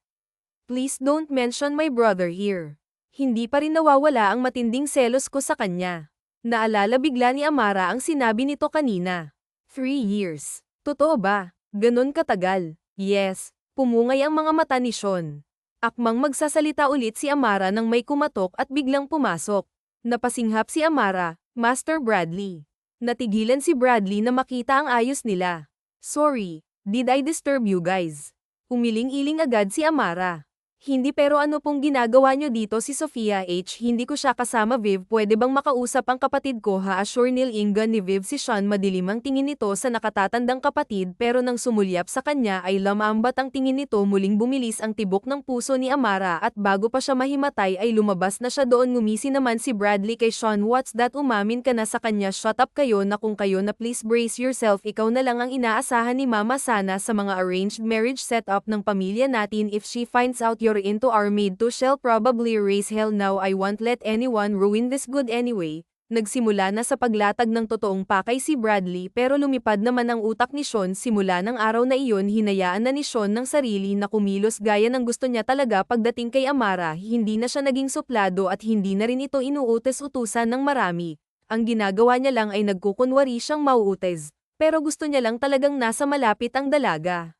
Please don't mention my brother here. Hindi pa rin nawawala ang matinding selos ko sa kanya. Naalala bigla ni Amara ang sinabi nito kanina. 3 years. Totoo ba? Ganon katagal? Yes. Pumungay ang mga mata ni Sean. Akmang magsasalita ulit si Amara nang may kumatok at biglang pumasok. Napasinghap si Amara, Master Bradley. Natigilan si Bradley na makita ang ayos nila. Sorry, did I disturb you guys? Umiling-iling agad si Amara. Hindi pero ano pong ginagawa nyo dito si Sofia H. Hindi ko siya kasama Viv. Pwede bang makausap ang kapatid ko ha? Assure nilingan ni Viv si Sean. Madilim ang tingin nito sa nakatatandang kapatid pero nang sumulyap sa kanya ay lamambat ang tingin nito. Muling bumilis ang tibok ng puso ni Amara at bago pa siya mahimatay ay lumabas na siya doon. Ngumisi naman si Bradley kay Sean. What's that? Umamin ka na sa kanya. Shut up kayo na kung kayo na please brace yourself. Ikaw na lang ang inaasahan ni Mama sana sa mga arranged marriage setup ng pamilya natin. If she finds out you're into our maid to she'll probably raise hell. Now I won't let anyone ruin this good anyway. Nagsimula na sa paglatag ng totoong pakay si Bradley pero lumipad naman ang utak ni Sean simula ng araw na iyon hinayaan na ni Sean ng sarili na kumilos gaya ng gusto niya talaga pagdating kay Amara hindi na siya naging suplado at hindi na rin ito inuutos-utusan ng marami. Ang ginagawa niya lang ay nagkukunwari siyang mauutes, pero gusto niya lang talagang nasa malapit ang dalaga.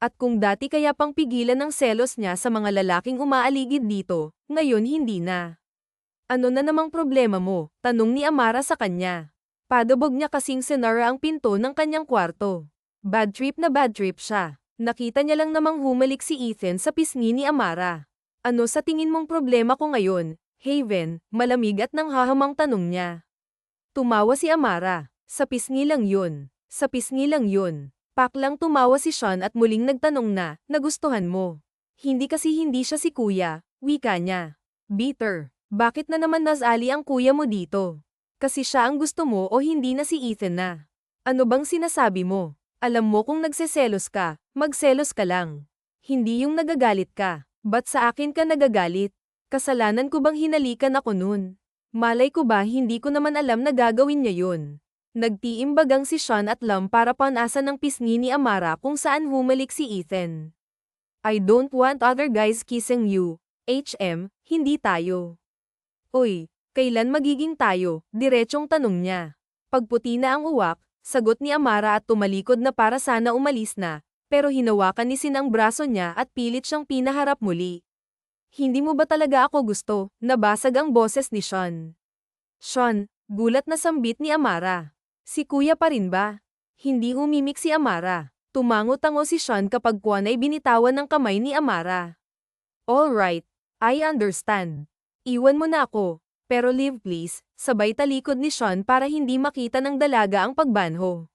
At kung dati kaya pang pigilan ng selos niya sa mga lalaking umaaligid dito, ngayon hindi na. Ano na namang problema mo? Tanong ni Amara sa kanya. Padabog niya kasing sinara ang pinto ng kanyang kwarto. Bad trip siya. Nakita niya lang namang humalik si Ethan sa pisngi ni Amara. Ano sa tingin mong problema ko ngayon, Haven? Malamig at nanghahamang tanong niya. Tumawa si Amara. Sa pisngi lang yun. Sa pisngi lang yun. Paklang tumawa si Sean at muling nagtanong na, nagustuhan mo. Hindi kasi hindi siya si kuya, wika niya. Bitter. Bakit na naman nasali ang kuya mo dito? Kasi siya ang gusto mo o hindi na si Ethan na? Ano bang sinasabi mo? Alam mo kung nagseselos ka, magselos ka lang. Hindi yung nagagalit ka. Ba't sa akin ka nagagalit? Kasalanan ko bang hinalikan ako nun? Malay ko ba hindi ko naman alam na gagawin niya yun. Nagtiimbagang si Sean at Lam para panasan ng pisngi ni Amara kung saan humalik si Ethan. I don't want other guys kissing you, HM, hindi tayo. Uy, kailan magiging tayo? Diretsong tanong niya. Pagputi na ang uwak, sagot ni Amara at tumalikod na para sana umalis na, pero hinawakan ni Sin ang braso niya at pilit siyang pinaharap muli. Hindi mo ba talaga ako gusto? Nabasag ang boses ni Sean. Sean, gulat na sambit ni Amara. Si kuya pa rin ba? Hindi umimik si Amara. Tumango-tango si Sean kapag kuwan ay binitawan ng kamay ni Amara. Alright, I understand. Iwan mo na ako, pero leave please, sabay talikod ni Sean para hindi makita ng dalaga ang pagbanho.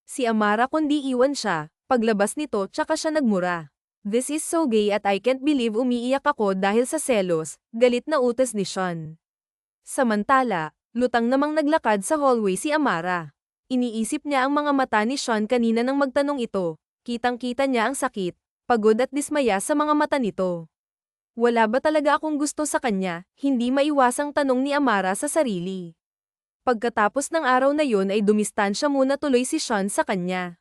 Si Amara kundi iwan siya, paglabas nito tsaka siya nagmura. This is so gay at I can't believe umiiyak ako dahil sa selos, galit na utos ni Sean. Samantala, lutang namang naglakad sa hallway si Amara. Iniisip niya ang mga mata ni Sean kanina nang magtanong ito, kitang-kita niya ang sakit, pagod at dismaya sa mga mata nito. Wala ba talaga akong gusto sa kanya? Hindi maiwasang tanong ni Amara sa sarili. Pagkatapos ng araw na yun ay dumistansya muna tuloy si Sean sa kanya.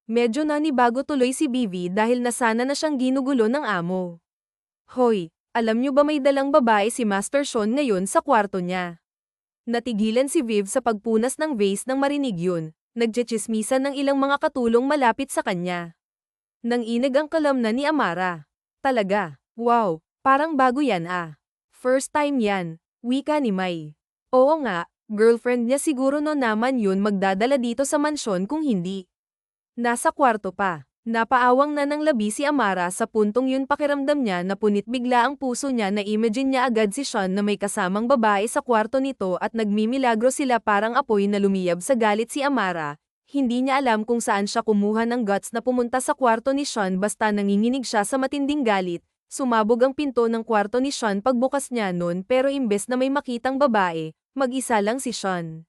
Medyo nanibago tuloy si Bibi dahil nasana na siyang ginugulo ng amo. Hoy, alam niyo ba may dalang babae si Master Sean ngayon sa kwarto niya? Natigilan si Viv sa pagpunas ng vase nang marinig yun, nagtsitsismisan ng ilang mga katulong malapit sa kanya. Nang inag ang kalamnan ni Amara. Talaga, wow. Parang bago yan ah. First time yan, wika ni Mai. Oo nga, girlfriend niya siguro no naman yun magdadala dito sa mansyon kung hindi. Nasa kwarto pa. Napaawang na ng labi si Amara sa puntong yun pakiramdam niya na punit bigla ang puso niya na imagine niya agad si Sean na may kasamang babae sa kwarto nito at nagmimilagro sila parang apoy na lumiyab sa galit si Amara. Hindi niya alam kung saan siya kumuha ng guts na pumunta sa kwarto ni Sean basta nanginginig siya sa matinding galit. Sumabog ang pinto ng kwarto ni Sean pagbukas niya noon pero imbes na may makitang babae, mag-isa lang si Sean.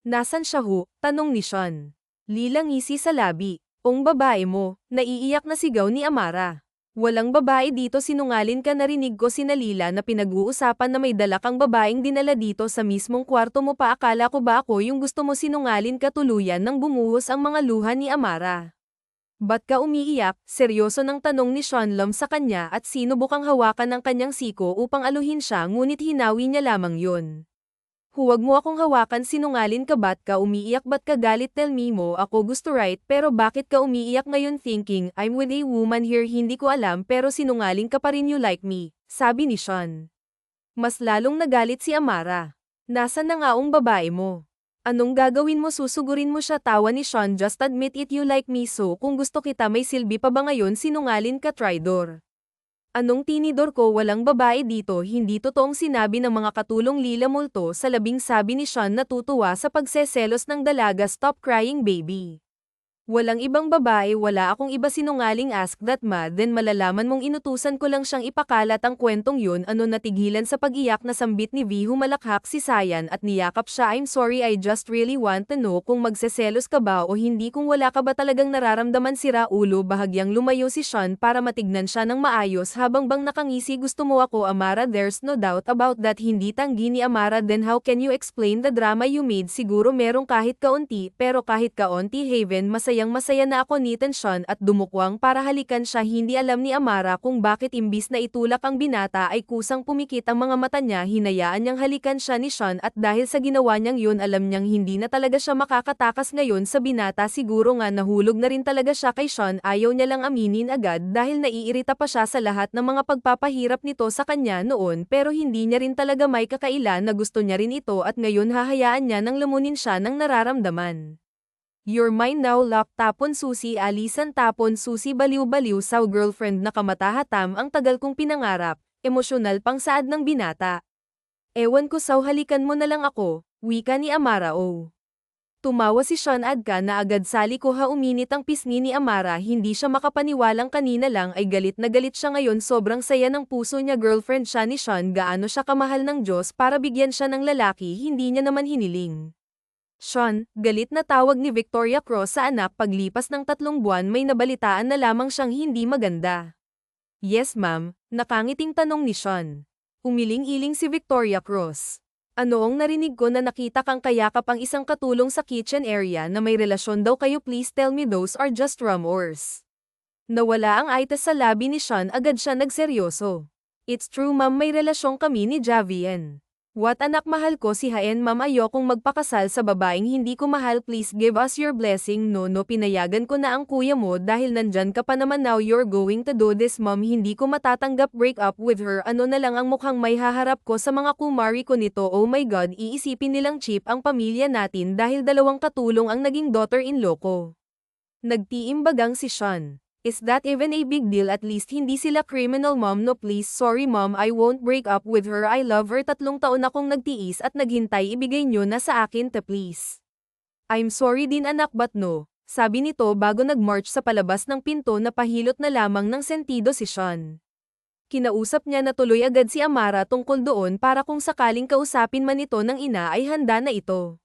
Nasaan siya ho? Tanong ni Sean. Lilangisi sa labi. Ong babae mo, naiiyak na sigaw ni Amara. Walang babae dito sinungalin ka narinig ko si Nalila na pinag-uusapan na may dala kang babaeng dinala dito sa mismong kwarto mo pa akala ko ba ako yung gusto mo sinungalin ka tuluyan nang bumuhos ang mga luha ni Amara. Ba't ka umiiyak? Seryoso ng tanong ni Sean Lam sa kanya at sinubukang hawakan ng kanyang siko upang aluhin siya ngunit hinawi niya lamang yun. Huwag mo akong hawakan sinungalin ka ba't ka umiiyak ba't ka galit tell me mo ako gusto right pero bakit ka umiiyak ngayon thinking I'm with a woman here hindi ko alam pero sinungaling ka pa rin you like me, sabi ni Sean. Mas lalong nagalit si Amara. Nasaan na nga ang babae mo? Anong gagawin mo susugurin mo siya tawa ni Sean just admit it you like me so kung gusto kita may silbi pa ba ngayon sinungalin ka traidor. Anong tinidor ko walang babae dito hindi totoong sinabi ng mga katulong Lila Multo sa labing sabi ni Sean natutuwa sa pagseselos ng dalaga stop crying baby. Walang ibang babae, wala akong iba, sinungaling. Ask that ma, then malalaman mong inutusan ko lang siyang ipakalat ang kwentong yun. Ano, natigilan sa pag-iyak na sambit ni V, humalakhak si Sayan at niyakap siya. I'm sorry, I just really want to know kung magseselos ka ba o hindi, kung wala ka ba talagang nararamdaman. Sira ulo. Bahagyang lumayo si Sean para matignan siya ng maayos habang bang nakangisi. Gusto mo ako, Amara? There's no doubt about that. Hindi tanggi ni Amara. Then how can you explain the drama you made? Siguro merong kahit kaunti, pero kahit kaunti, Haven, masaya na ako ni Sean at dumukwang para halikan siya. Hindi alam ni Amara kung bakit imbis na itulak ang binata ay kusang pumikit ang mga mata niya. Hinayaan niyang halikan siya ni Sean at dahil sa ginawa niyang yun, alam niyang hindi na talaga siya makakatakas ngayon sa binata. Siguro nga nahulog na rin talaga siya kay Sean. Ayaw niya lang aminin agad dahil naiirita pa siya sa lahat ng mga pagpapahirap nito sa kanya noon, pero hindi niya rin talaga may kakailan na gusto niya rin ito at ngayon hahayaan niya nang lamunin siya ng nararamdaman. You're mine now, lock. Tapon susi, alisan. Tapon susi, baliw-baliw saw. Girlfriend na kamatahatam, ang tagal kong pinangarap. Emosyonal pang saad ng binata. Ewan ko saw, halikan mo na lang ako, wika ni Amara. Oh. Tumawa si Sean Adka na agad sali ko. Uminit ang pisngi ni Amara. Hindi siya makapaniwalang kanina lang ay galit na galit siya, ngayon sobrang saya ng puso niya. Girlfriend siya ni Sean, gaano siya kamahal ng Diyos para bigyan siya ng lalaki hindi niya naman hiniling. Sean, galit na tawag ni Victoria Cross sa anak. Paglipas ng 3 buwan may nabalitaan na lamang siyang hindi maganda. Yes ma'am, nakangiting tanong ni Sean. Umiling-iling si Victoria Cross. Anoong narinig ko na nakita kang kayakap ang isang katulong sa kitchen area na may relasyon daw kayo? Please tell me those are just rumors. Nawala ang itas sa labi ni Sean, agad siya nagseryoso. It's true ma'am, may relasyon kami ni Javian. What, anak? Mahal ko si Haen ma'am, ayokong magpakasal sa babaeng hindi ko mahal. Please give us your blessing. No, pinayagan ko na ang kuya mo dahil nandyan ka pa naman. Now you're going to do this ma'am, hindi ko matatanggap. Break up with her. Ano na lang ang mukhang may haharap ko sa mga kumari ko nito. Oh my god, iisipin nilang cheap ang pamilya natin dahil 2 katulong ang naging daughter-in-law ko. Nagtiimbagang si Sean. Is that even a big deal? At least hindi sila criminal mom. No please, sorry mom, I won't break up with her. I love her. 3 taon akong nagtiis at naghintay, ibigay nyo na sa akin to please. I'm sorry din anak, but no, sabi nito bago nagmarch sa palabas ng pinto. Napahilot na lamang ng sentido si Sean. Kinausap niya na tuloy agad si Amara tungkol doon para kung sakaling kausapin man ito ng ina ay handa na ito.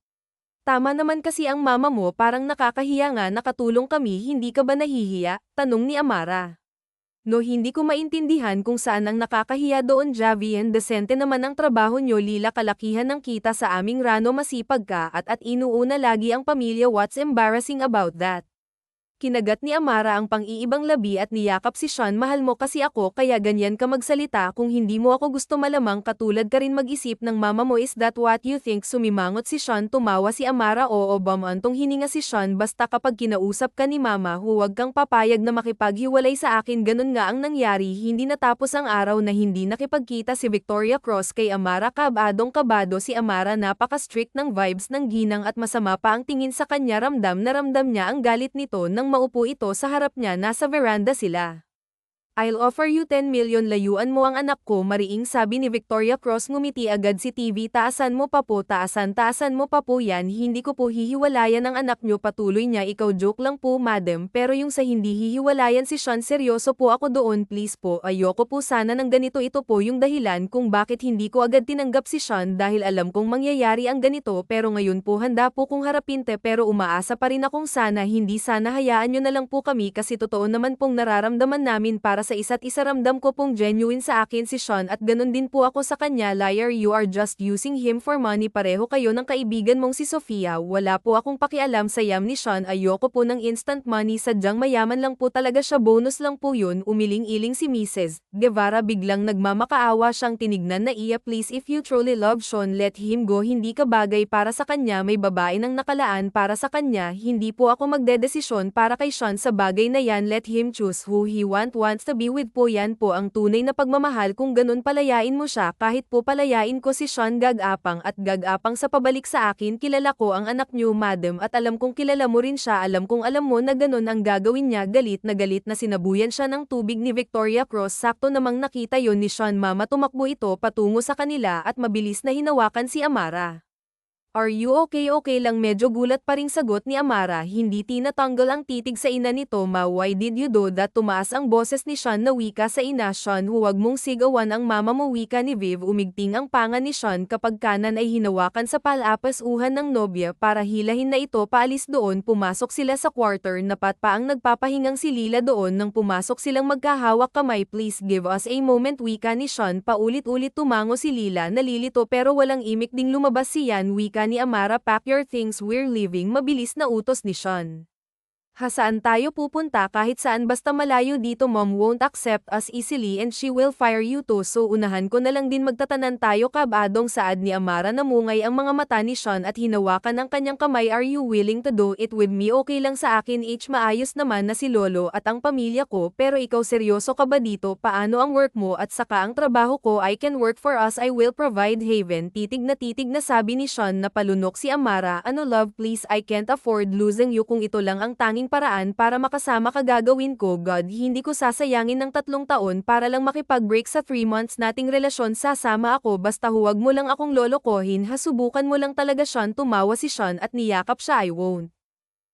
Tama naman kasi ang mama mo, parang nakakahiya nga, nakatulong kami, hindi ka ba nahihiya? Tanong ni Amara. No, hindi ko maintindihan kung saan ang nakakahiya doon. Javian, desente naman ang trabaho nyo. Lila, kalakihan ng kita sa aming rano, masipag ka at inuuna lagi ang pamilya. What's embarrassing about that? Kinagat ni Amara ang pang-iibang labi at niyakap si Sean. Mahal mo kasi ako kaya ganyan ka magsalita. Kung hindi mo ako gusto, malamang katulad ka rin mag-isip ng mama mo. Is that what you think? Sumimangot si Sean. Tumawa si Amara. Oo, bamantong hininga si Sean. Basta kapag kinausap ka ni mama, huwag kang papayag na makipaghiwalay sa akin. Ganun nga ang nangyari. Hindi natapos ang araw na hindi nakipagkita si Victoria Cross kay Amara. Kabadong-kabado si Amara. Napaka-strict ng vibes ng ginang at masama pa ang tingin sa kanya. Ramdam na ramdam niya ang galit nito nang maupo ito sa harap niya. Nasa veranda sila. I'll offer you 10 million, layuan mo ang anak ko, mariing sabi ni Victoria Cross. Ngumiti agad si TV. Taasan mo pa po, taasan mo pa po yan. Hindi ko po hihiwalayan ang anak nyo, patuloy niya. Ikaw, joke lang po madam, pero yung sa hindi hihiwalayan si Sean, seryoso po ako doon. Please po, ayoko po sana ng ganito. Ito po yung dahilan kung bakit hindi ko agad tinanggap si Sean, dahil alam kong mangyayari ang ganito, pero ngayon po handa po kong harapin pero umaasa pa rin akong hindi sana hayaan nyo na lang po kami kasi totoo naman pong nararamdaman namin para sa isa't isa. Ramdam ko pong genuine sa akin si Sean at ganun din po ako sa kanya. Liar, you are just using him for money. Pareho kayo ng kaibigan mong si Sofia. Wala po akong pakialam sa yam ni Sean. Ayoko po ng instant money, sadyang mayaman lang po talaga siya, bonus lang po yun. Umiling-iling si Mrs. Guevara. Biglang nagmamakaawa siyang tinignan na iya. Please, if you truly love Sean, let him go. Hindi ka bagay para sa kanya, may babae nang nakalaan para sa kanya. Hindi po ako magdedesisyon para kay Sean sa bagay na yan. Let him choose who he wants to be with po. Yan po ang tunay na pagmamahal. Kung ganun, palayain mo siya. Kahit po palayain ko si Sean, gag-apang sa pabalik sa akin. Kilala ko ang anak niyo madam at alam kong kilala mo rin siya. Alam kong alam mo na ganun ang gagawin niya. Galit na sinabuyan siya ng tubig ni Victoria Cross. Sakto namang nakita yon ni Sean. Mama, tumakbo ito patungo sa kanila at mabilis na hinawakan si Amara. Are you okay? Okay lang, medyo gulat pa ring sagot ni Amara, hindi tinatanggal ang titig sa ina nito. Ma, why did you do that? Tumaas ang boses ni Sean na wika sa ina. Sean, huwag mong sigawan ang mama mo, wika ni Viv. Umigting ang panga ni Sean kapag kanan ay hinawakan sa palapasuhan ng nobya para hilahin na ito paalis doon. Pumasok sila sa quarter, napat pa ang nagpapahingang si Lila doon nang pumasok silang magkahawak kamay. Please give us a moment, wika ni Sean. Paulit-ulit tumango si Lila, nalilito pero walang imik ding lumabas si Yan. Wika ni Amara, pack your things, we're leaving. Mabilis na utos ni Sean. Saan tayo pupunta? Kahit saan basta malayo dito. Mom won't accept us easily and she will fire you too, so unahan ko na lang din. Magtatanan tayo. Kabadong saad ni Amara. Namungay ang mga mata ni Sean at hinawakan ang kanyang kamay. Are you willing to do it with me? Okay lang sa akin. Maayos naman na si Lolo at ang pamilya ko, pero ikaw seryoso ka ba dito? Paano ang work mo at saka ang trabaho ko? I can work for us, I will provide haven. Titig na sabi ni Sean na palunok si Amara. Ano love, please, I can't afford losing you. Kung ito lang ang tanging paraan para makasama ka, gagawin ko. God, hindi ko sasayangin ng 3 taon para lang makipag-break sa 3 months nating relasyon. Sasama ako, basta huwag mo lang akong lolokohin. Subukan mo lang talaga. Sean, tumawa si Sean at niyakap siya. I won't.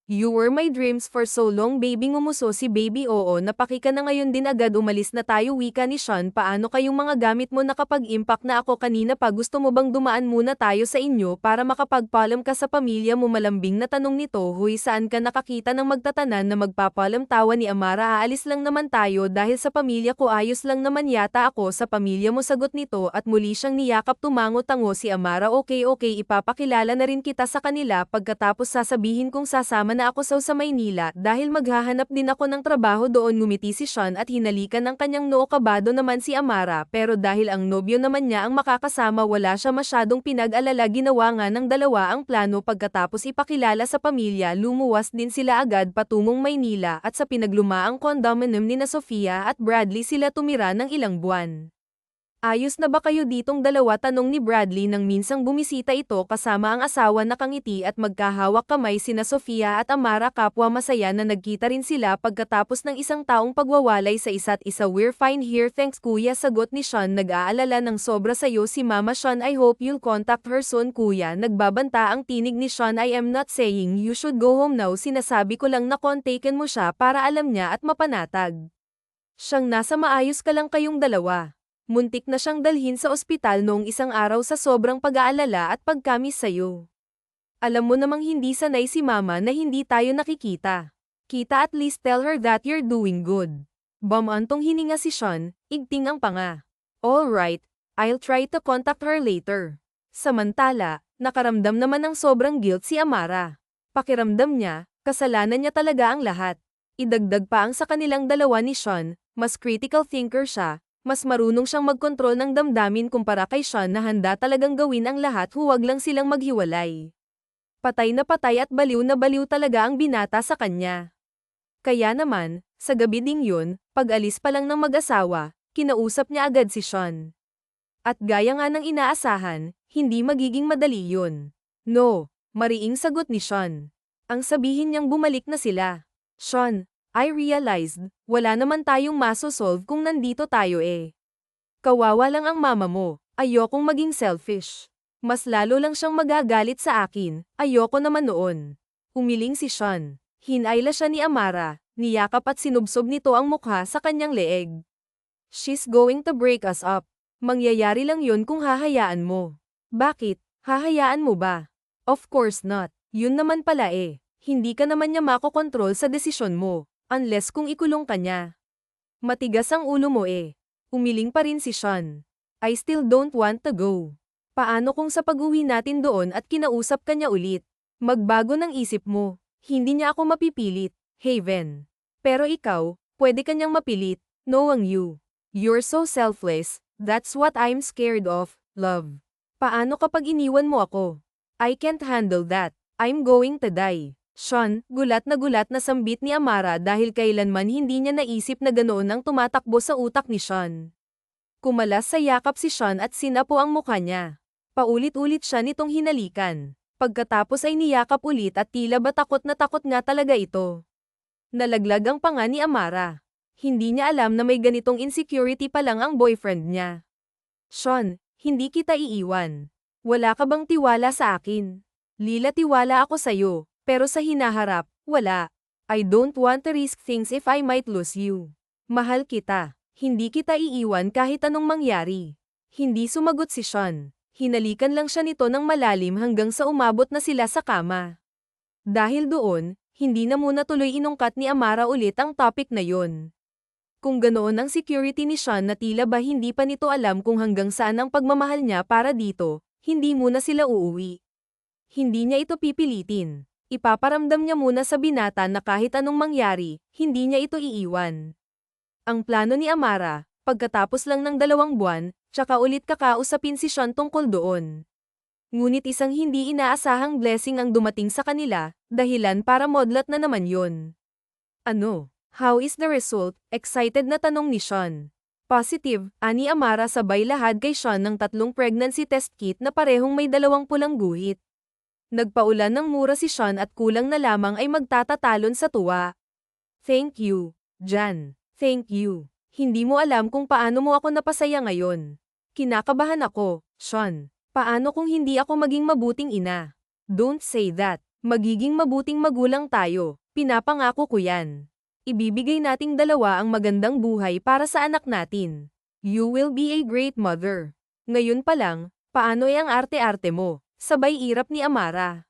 You were my dreams for so long, baby. Ngumuso si baby. Oo, napaki ka na ngayon din agad. Umalis na tayo, wika ni Sean. Paano kayong mga gamit mo? Nakapag-impact na ako kanina pa. Gusto mo bang dumaan muna tayo sa inyo para makapagpaalam ka sa pamilya mo? Malambing na tanong nito. Huy, saan ka nakakita ng magtatanan na magpapaalam? Tawa ni Amara. Aalis lang naman tayo dahil sa pamilya ko. Ayos lang naman yata ako sa pamilya mo, sagot nito at muli siyang niyakap. Tumango-tango si Amara. Okay, ipapakilala na rin kita sa kanila pagkatapos sasabihin kong sasama na ako sa Maynila dahil maghahanap din ako ng trabaho doon. Ngumiti si Sean at hinalikan ng kanyang noo. Kabado naman si Amara, pero dahil ang nobyo naman niya ang makakasama, wala siya masyadong pinag-alala. Ginawa nga ng dalawa ang plano. Pagkatapos ipakilala sa pamilya, lumuwas din sila agad patungong Maynila at sa pinaglumaang condominium ni na Sofia at Bradley sila tumira ng ilang buwan. Ayos na ba kayo ditong dalawa? Tanong ni Bradley nang minsang bumisita ito kasama ang asawa na kangiti at magkahawak kamay sina Sofia at Amara. Kapwa masaya na nagkita rin sila pagkatapos ng isang taong pagwawalay sa isa't isa. We're fine here, thanks kuya, sagot ni Sean. Nag-aalala ng sobra sayo si Mama. Sean, I hope you'll contact her soon kuya. Nagbabanta ang tinig ni Sean. I am not saying you should go home now, sinasabi ko lang na kontaken mo siya para alam niya at mapanatag siyang nasa maayos ka lang kayong dalawa. Muntik na siyang dalhin sa ospital noong isang araw sa sobrang pag-aalala at pagkamis sayo. Alam mo namang hindi sanay si Mama na hindi tayo nakikita. Kita, at least tell her that you're doing good. Bamantong hininga si Sean, igting ang panga. Alright, I'll try to contact her later. Samantala, nakaramdam naman ng sobrang guilt si Amara. Pakiramdam niya, kasalanan niya talaga ang lahat. Idagdag pa ang sa kanilang dalawa ni Sean, mas critical thinker siya. Mas marunong siyang magkontrol ng damdamin kumpara kay Sean na handa talagang gawin ang lahat. Huwag lang silang maghiwalay. Patay na patay at baliw na baliw talaga ang binata sa kanya. Kaya naman, sa gabi ding yun, pag-alis pa lang ng mag-asawa, kinausap niya agad si Sean. At gaya nga ng inaasahan, hindi magiging madali yun. No, mariing sagot ni Sean. Ang sabihin niyang bumalik na sila. Sean, I realized, wala naman tayong masosolve kung nandito tayo eh. Kawawa lang ang mama mo, ayokong maging selfish. Mas lalo lang siyang magagalit sa akin, ayoko naman noon. Umiling si Sean. Hinayla siya ni Amara, niyakap at sinubsob nito ang mukha sa kanyang leeg. She's going to break us up. Mangyayari lang yun kung hahayaan mo. Bakit? Hahayaan mo ba? Of course not. Yun naman pala eh. Hindi ka naman niya makokontrol sa desisyon mo. Unless kung ikulong ka niya. Matigas ang ulo mo eh. Umiling pa rin si Sean. I still don't want to go. Paano kung sa pag-uwi natin doon at kinausap ka niya ulit? Magbago ng isip mo. Hindi niya ako mapipilit, Haven. Pero ikaw, pwede ka niyang mapilit, knowing you. You're so selfless, that's what I'm scared of, love. Paano kapag iniwan mo ako? I can't handle that. I'm going to die. Sean, gulat na sambit ni Amara dahil kailanman hindi niya naisip na ganoon ang tumatakbo sa utak ni Sean. Kumalas sa yakap si Sean at sinapo ang mukha niya. Paulit-ulit siya nitong hinalikan. Pagkatapos ay niyakap ulit at tila ba takot na takot nga talaga ito. Nalaglag ang panga ni Amara. Hindi niya alam na may ganitong insecurity pa lang ang boyfriend niya. Sean, hindi kita iiwan. Wala ka bang tiwala sa akin? Lila, tiwala ako sa'yo, pero sa hinaharap, wala. I don't want to risk things if I might lose you. Mahal kita. Hindi kita iiwan kahit anong mangyari. Hindi sumagot si Sean. Hinalikan lang siya nito ng malalim hanggang sa umabot na sila sa kama. Dahil doon, hindi na muna tuloy inungkat ni Amara ulit ang topic na yon. Kung ganoon ang security ni Sean na tila ba hindi pa nito alam kung hanggang saan ang pagmamahal niya para dito, hindi muna sila uuwi. Hindi niya ito pipilitin. Ipaparamdam niya muna sa binata na kahit anong mangyari, hindi niya ito iiwan. Ang plano ni Amara, pagkatapos lang ng 2 buwan, tsaka ulit kakausapin si Sean tungkol doon. Ngunit isang hindi inaasahang blessing ang dumating sa kanila, dahilan para modlat na naman yon. Ano? How is the result? Excited na tanong ni Sean. Positive, ani Amara sabay lahad kay Sean ng 3 pregnancy test kit na parehong may 2 pulang guhit. Nagpaulan ng mura si Sean at kulang na lamang ay magtatatalon sa tuwa. Thank you, Jan. Thank you. Hindi mo alam kung paano mo ako napasaya ngayon. Kinakabahan ako, Sean. Paano kung hindi ako maging mabuting ina? Don't say that. Magiging mabuting magulang tayo. Pinapangako ko yan. Ibibigay nating 2 ang magandang buhay para sa anak natin. You will be a great mother. Ngayon pa lang, paano ang arte-arte mo? Sabay irap ni Amara.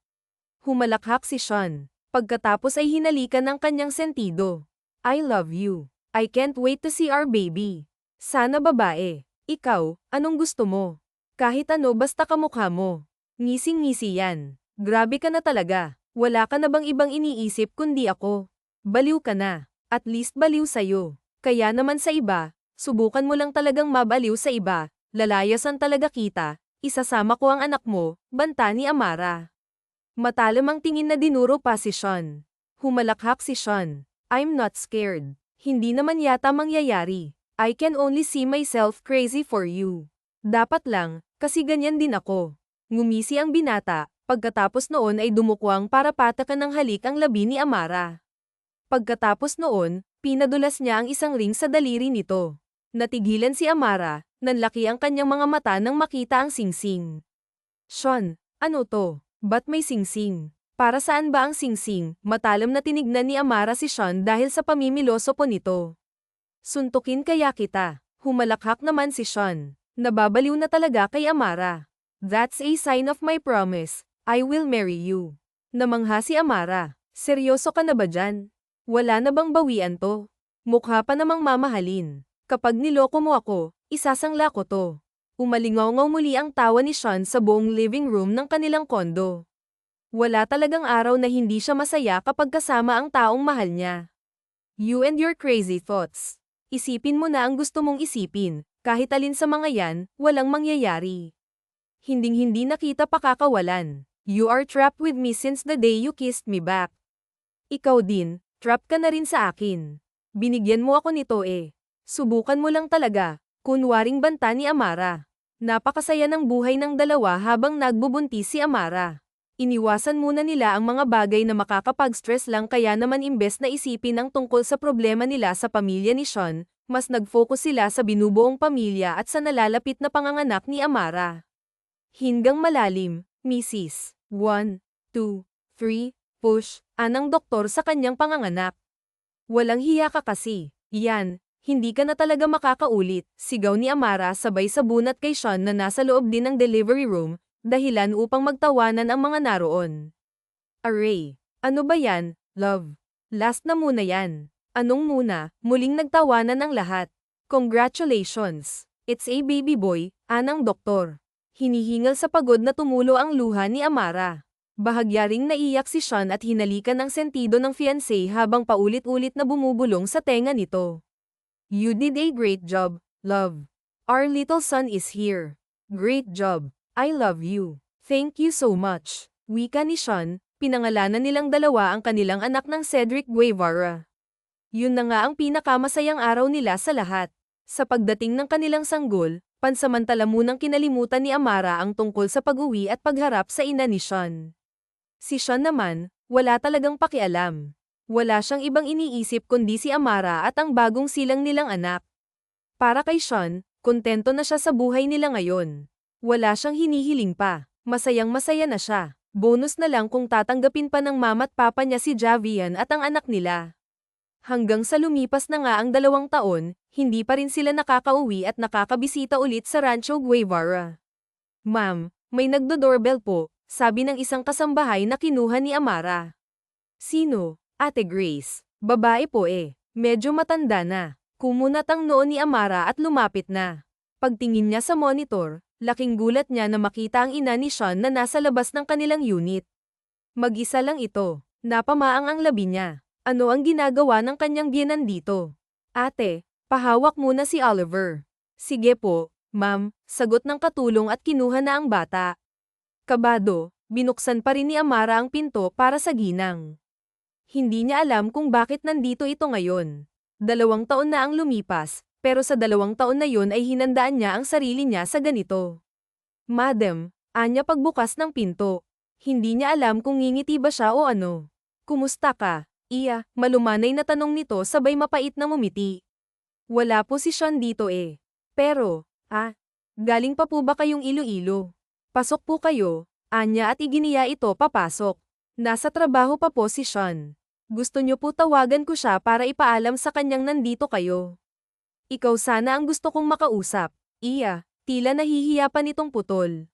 Humalakhak si Sean. Pagkatapos ay hinalikan ng kanyang sentido. I love you. I can't wait to see our baby. Sana babae. Ikaw, anong gusto mo? Kahit ano basta kamukha mo. Ngising-ngisi yan. Grabe ka na talaga. Wala ka na bang ibang iniisip kundi ako? Baliw ka na. At least baliw sa'yo. Kaya naman sa iba, subukan mo lang talagang mabaliw sa iba. Lalayasan talaga kita. Isasama ko ang anak mo, banta ni Amara. Matalam ang tingin na dinuro pa si Sean. Humalakhak si Sean. I'm not scared. Hindi naman yata mangyayari. I can only see myself crazy for you. Dapat lang, kasi ganyan din ako. Ngumisi ang binata, pagkatapos noon ay dumukwang para patakan ng halik ang labi ni Amara. Pagkatapos noon, pinadulas niya ang isang ring sa daliri nito. Natigilan si Amara, nanlaki ang kanyang mga mata nang makita ang singsing. Sean, ano to? Ba't may singsing? Para saan ba ang singsing? Matalam na tinignan ni Amara si Sean dahil sa pamimiloso po nito. Suntukin kaya kita. Humalakhak naman si Sean. Nababaliw na talaga kay Amara. That's a sign of my promise. I will marry you. Namangha si Amara. Seryoso ka na ba dyan? Wala na bang bawian to? Mukha pa namang mamahalin. Kapag niloko mo ako, isasangla ko to. Umalingaw-ngaw muli ang tawa ni Sean sa buong living room ng kanilang kondo. Wala talagang araw na hindi siya masaya kapag kasama ang taong mahal niya. You and your crazy thoughts. Isipin mo na ang gusto mong isipin, kahit alin sa mga yan, walang mangyayari. Hinding-hindi na kita pakakawalan. You are trapped with me since the day you kissed me back. Ikaw din, trap ka na rin sa akin. Binigyan mo ako nito eh. Subukan mo lang talaga, kunwaring banta ni Amara. Napakasaya ng buhay ng dalawa habang nagbubuntis si Amara. Iniwasan muna nila ang mga bagay na makakapag-stress lang kaya naman imbes na isipin ang tungkol sa problema nila sa pamilya ni Sean, mas nag-focus sila sa binubuong pamilya at sa nalalapit na panganganak ni Amara. Hinggang malalim, Mrs. 1, 2, 3, push, anang doktor sa kanyang panganganak. Walang hiya ka kasi. Yan, hindi ka na talaga makakaulit, sigaw ni Amara sabay sabunat kay Sean na nasa loob din ng delivery room, dahilan upang magtawanan ang mga naroon. Aray, ano ba yan, love? Last na muna yan. Anong muna? Muling nagtawanan ang lahat. Congratulations. It's a baby boy, anang doktor. Hinihingal sa pagod na tumulo ang luha ni Amara. Bahagya ring naiyak si Sean at hinalikan ang sentido ng fiancé habang paulit-ulit na bumubulong sa tenga nito. You did a great job, love. Our little son is here. Great job. I love you. Thank you so much. Wika ni Sean, pinangalanan nilang dalawa ang kanilang anak ng Cedric Guevara. Yun na nga ang pinakamasayang araw nila sa lahat. Sa pagdating ng kanilang sanggol, pansamantala munang kinalimutan ni Amara ang tungkol sa pag-uwi at pagharap sa ina ni Sean. Si Sean naman, wala talagang pakialam. Wala siyang ibang iniisip kundi si Amara at ang bagong silang nilang anak. Para kay Sean, kontento na siya sa buhay nila ngayon. Wala siyang hinihiling pa, masayang-masaya na siya. Bonus na lang kung tatanggapin pa ng mama't papa niya si Javian at ang anak nila. Hanggang sa lumipas na nga ang 2 taon, hindi pa rin sila nakakauwi at nakakabisita ulit sa Rancho Guevara. Ma'am, may nagdo-doorbell po, sabi ng isang kasambahay na kinuha ni Amara. Sino? Ate Grace. Babae po eh. Medyo matanda na. Kumunat ang noo ni Amara at lumapit na. Pagtingin niya sa monitor, laking gulat niya na makita ang ina ni Sean na nasa labas ng kanilang unit. Mag-isa lang ito. Napamaang ang labi niya. Ano ang ginagawa ng kanyang biyenan dito? Ate, pahawak muna si Oliver. Sige po, ma'am, sagot ng katulong at kinuha na ang bata. Kabado, binuksan pa rin ni Amara ang pinto para sa ginang. Hindi niya alam kung bakit nandito ito ngayon. 2 taon na ang lumipas, pero sa 2 taon na yun ay hinandaan niya ang sarili niya sa ganito. Madam, anya pagbukas ng pinto. Hindi niya alam kung ngingiti ba siya o ano. Kumusta ka? Iya, malumanay na tanong nito sabay mapait na ngumiti. Wala po si Sean dito eh. Pero, galing pa po ba kayong Iloilo? Pasok po kayo, anya at iginiya ito papasok. Nasa trabaho pa po si Sean. Gusto niyo po tawagan ko siya para ipaalam sa kanyang nandito kayo. Ikaw sana ang gusto kong makausap. Iya, tila nahihiya pa nitong putol.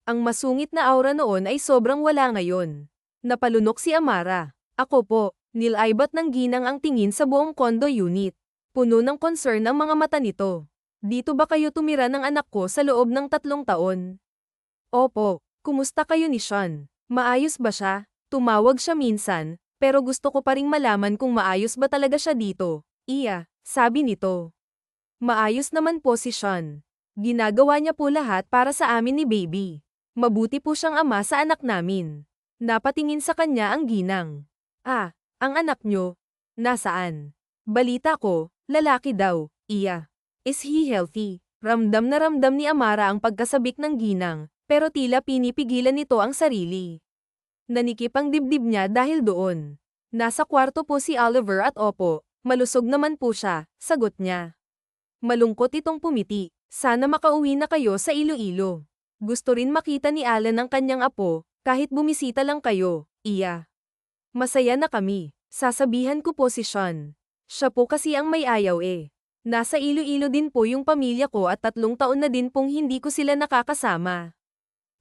Ang masungit na aura noon ay sobrang wala ngayon. Napalunok si Amara. Ako po, nilaibat ng ginang ang tingin sa buong condo unit. Puno ng concern ang mga mata nito. Dito ba kayo tumira ng anak ko sa loob ng 3 taon? Opo, kumusta kayo ni Sean? Maayos ba siya? Tumawag siya minsan, pero gusto ko pa ring malaman kung maayos ba talaga siya dito. Iya, sabi nito. Maayos naman po si Sean. Ginagawa niya po lahat para sa amin ni baby. Mabuti po siyang ama sa anak namin. Napatingin sa kanya ang ginang. Ang anak niyo? Nasaan? Balita ko, lalaki daw. Iya. Is he healthy? Ramdam na ramdam ni Amara ang pagkasabik ng ginang, pero tila pinipigilan nito ang sarili. Nanikip ang dibdib niya dahil doon. Nasa kwarto po si Oliver at opo, malusog naman po siya, sagot niya. Malungkot itong pumiti. Sana makauwi na kayo sa Iloilo. Gusto rin makita ni Alan ang kanyang apo, kahit bumisita lang kayo. Iya. Masaya na kami. Sasabihan ko po si Sean. Siya po kasi ang may ayaw eh. Nasa Iloilo din po yung pamilya ko at 3 taon na din pong hindi ko sila nakakasama.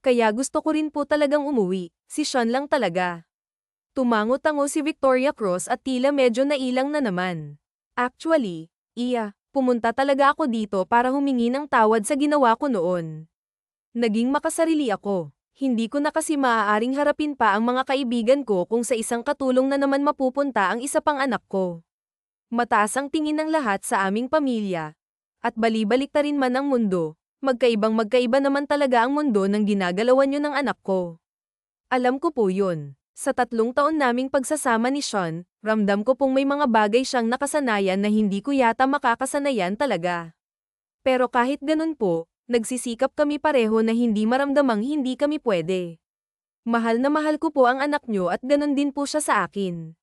Kaya gusto ko rin po talagang umuwi, si Sean lang talaga. Tumango-tango si Victoria Cross at tila medyo nailang na naman. Actually, iya, pumunta talaga ako dito para humingi ng tawad sa ginawa ko noon. Naging makasarili ako. Hindi ko na kasi maaaring harapin pa ang mga kaibigan ko kung sa isang katulong na naman mapupunta ang isa pang anak ko. Mataas ang tingin ng lahat sa aming pamilya. At balibalik ta rin man ang mundo. Magkaibang-magkaiba naman talaga ang mundo ng ginagalawan nyo ng anak ko. Alam ko po yun. Sa 3 taon naming pagsasama ni Sean, ramdam ko pong may mga bagay siyang nakasanayan na hindi ko yata makakasanayan talaga. Pero kahit ganun po, nagsisikap kami pareho na hindi maramdamang hindi kami pwede. Mahal na mahal ko po ang anak nyo at ganun din po siya sa akin.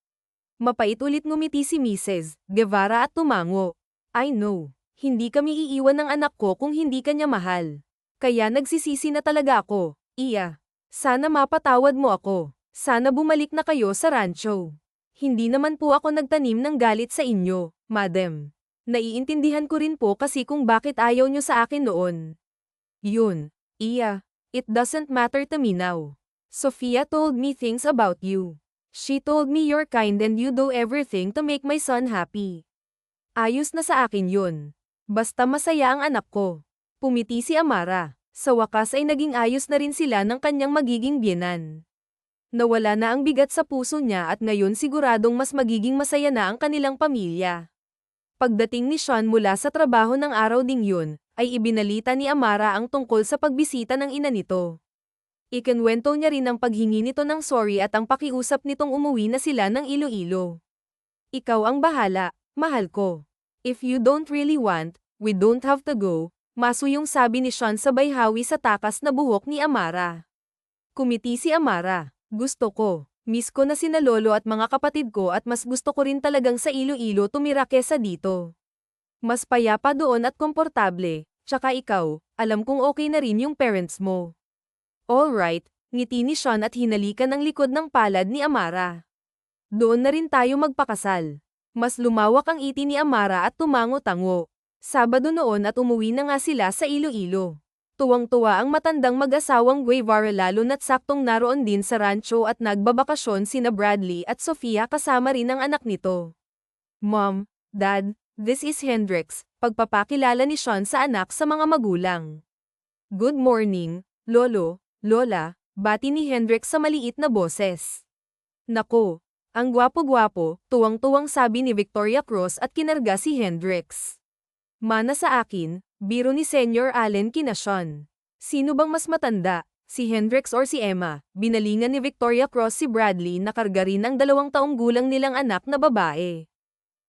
Mapait ulit ngumiti si Mrs. Guevara at tumango. I know. Hindi kami iiwan ng anak ko kung hindi kanya mahal. Kaya nagsisisi na talaga ako. Iya. Sana mapatawad mo ako. Sana bumalik na kayo sa rancho. Hindi naman po ako nagtanim ng galit sa inyo, madam. Naiintindihan ko rin po kasi kung bakit ayaw nyo sa akin noon. Yun. Iya. It doesn't matter to me now. Sophia told me things about you. She told me you're kind and you do everything to make my son happy. Ayos na sa akin yun. Basta masaya ang anak ko. Pumiti si Amara. Sa wakas ay naging ayos na rin sila ng kanyang magiging biyenan. Nawala na ang bigat sa puso niya at ngayon siguradong mas magiging masaya na ang kanilang pamilya. Pagdating ni Sean mula sa trabaho ng araw ding yun, ay ibinalita ni Amara ang tungkol sa pagbisita ng ina nito. Ikinwento niya rin ang paghingi nito ng sorry at ang pakiusap nitong umuwi na sila ng Iloilo. Ikaw ang bahala, mahal ko. If you don't really want, we don't have to go, masuyong sabi ni Sean sabay hawi sa takas na buhok ni Amara. Kumiti si Amara. Gusto ko. Miss ko na sina lolo at mga kapatid ko at mas gusto ko rin talagang sa Iloilo tumira kesa dito. Mas payapa doon at komportable, tsaka ikaw, alam kong okay na rin yung parents mo. Alright, Ngiti ni Sean at hinalikan ang likod ng palad ni Amara. Doon na rin tayo magpakasal. Mas lumawak ang iti ni Amara at tumango-tango. Sabado noon at umuwi na nga sila sa Iloilo. Tuwang-tuwa ang matandang mag-asawang Guevara lalo na't saktong naroon din sa rancho at nagbabakasyon sina Bradley at Sofia kasama rin ang anak nito. Mom, Dad, this is Hendrix, pagpapakilala ni Sean sa anak sa mga magulang. Good morning, Lolo, Lola, bati ni Hendrix sa maliit na boses. Nako, ang gwapo-gwapo, tuwang-tuwang sabi ni Victoria Cruz at kinarga si Hendrix. Mana sa akin, biro ni Senior Allen kina Sean. Sino bang mas matanda, si Hendrix or si Emma? Binalingan ni Victoria Cruz si Bradley na karga rin ang 2 taong gulang nilang anak na babae.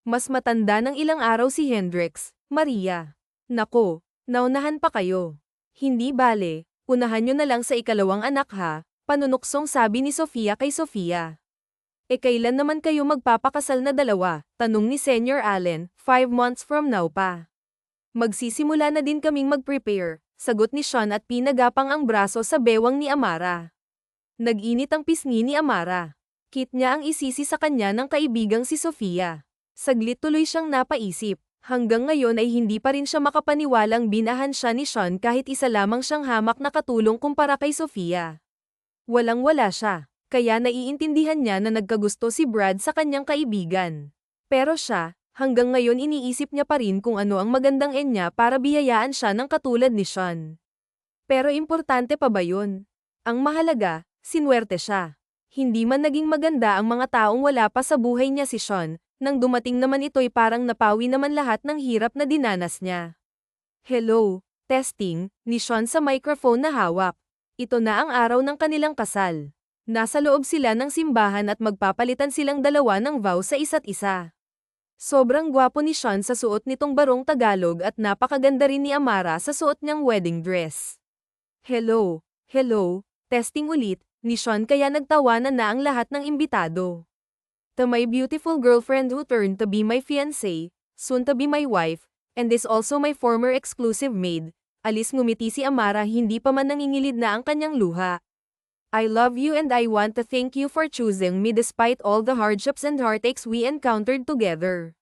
Mas matanda ng ilang araw si Hendrix, Maria. Nako, naunahan pa kayo. Hindi bale, unahan nyo na lang sa ikalawang anak ha, panunuksong sabi ni Sofia kay Sofia. E kailan naman kayo magpapakasal na dalawa? Tanong ni Senior Allen, 5 months from now pa. Magsisimula na din kaming mag-prepare, sagot ni Sean at pinagapang ang braso sa bewang ni Amara. Nag-init ang pisngi ni Amara. Kit niya ang isisi sa kanya ng kaibigang si Sofia. Saglit tuloy siyang napaisip. Hanggang ngayon ay hindi pa rin siya makapaniwalang binahan siya ni Sean kahit isa lamang siyang hamak na katulong kumpara kay Sofia. Walang-wala siya. Kaya naiintindihan niya na nagkagusto si Brad sa kanyang kaibigan. Pero siya, hanggang ngayon iniisip niya pa rin kung ano ang magandang niya para biyayaan siya ng katulad ni Sean. Pero importante pa ba yun? Ang mahalaga, sinuwerte siya. Hindi man naging maganda ang mga taong wala pa sa buhay niya si Sean, nang dumating naman ito'y parang napawi naman lahat ng hirap na dinanas niya. Hello, testing, ni Sean sa microphone na hawak. Ito na ang araw ng kanilang kasal. Nasa loob sila ng simbahan at magpapalitan silang dalawa ng vow sa isa't isa. Sobrang gwapo ni Sean sa suot nitong barong Tagalog at napakaganda rin ni Amara sa suot niyang wedding dress. Hello, testing ulit, ni Sean kaya nagtawanan na ang lahat ng imbitado. To my beautiful girlfriend who turned to be my fiancé, soon to be my wife, and is also my former exclusive maid, alis ngumiti si Amara hindi pa man nangingilid na ang kanyang luha. I love you and I want to thank you for choosing me despite all the hardships and heartaches we encountered together.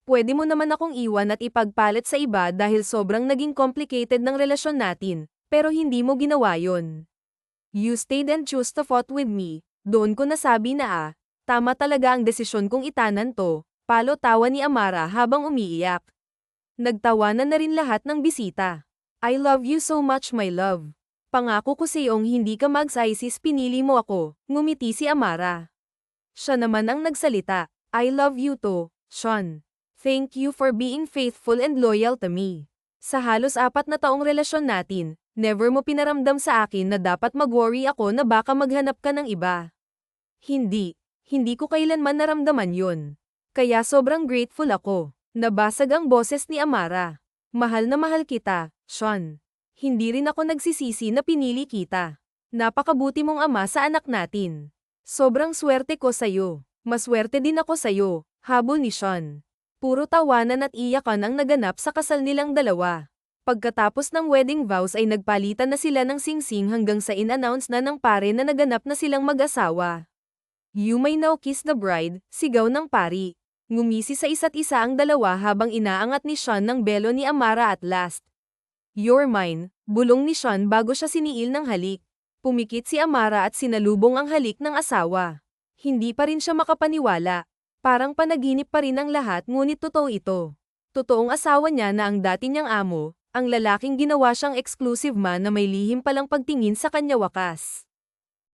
Pwede mo naman akong iwan at ipagpalit sa iba dahil sobrang naging complicated ng relasyon natin, pero hindi mo ginawa yon. You stayed and chose to fought with me. Doon ko nasabi na tama talaga ang desisyon kong itanan to, palo tawa ni Amara habang umiiyak. Nagtawanan na rin lahat ng bisita. I love you so much my love. Pangako ko sa'yong hindi ka mag-ISIS pinili mo ako, ngumiti si Amara. Siya naman ang nagsalita, I love you to, Sean. Thank you for being faithful and loyal to me. Sa halos 4 na taong relasyon natin, never mo pinaramdam sa akin na dapat mag-worry ako na baka maghanap ka ng iba. Hindi ko kailanman naramdaman yun. Kaya sobrang grateful ako. Nabasag ang boses ni Amara. Mahal na mahal kita, Sean. Hindi rin ako nagsisisi na pinili kita. Napakabuti mong ama sa anak natin. Sobrang swerte ko sa'yo. Maswerte din ako sa'yo, habol ni Sean. Puro tawanan at iyakan ang naganap sa kasal nilang dalawa. Pagkatapos ng wedding vows ay nagpalitan na sila ng singsing hanggang sa in-announce na ng pare na naganap na silang mag-asawa. You may now kiss the bride, sigaw ng pari. Ngumisi sa isa't isa ang dalawa habang inaangat ni Sean ng belo ni Amara at last. You're mine, bulong ni Sean bago siya siniil ng halik. Pumikit si Amara at sinalubong ang halik ng asawa. Hindi pa rin siya makapaniwala. Parang panaginip pa rin ang lahat ngunit totoo ito. Totoong asawa niya na ang dati niyang amo, ang lalaking ginawa siyang exclusive man na may lihim palang pagtingin sa kanya wakas.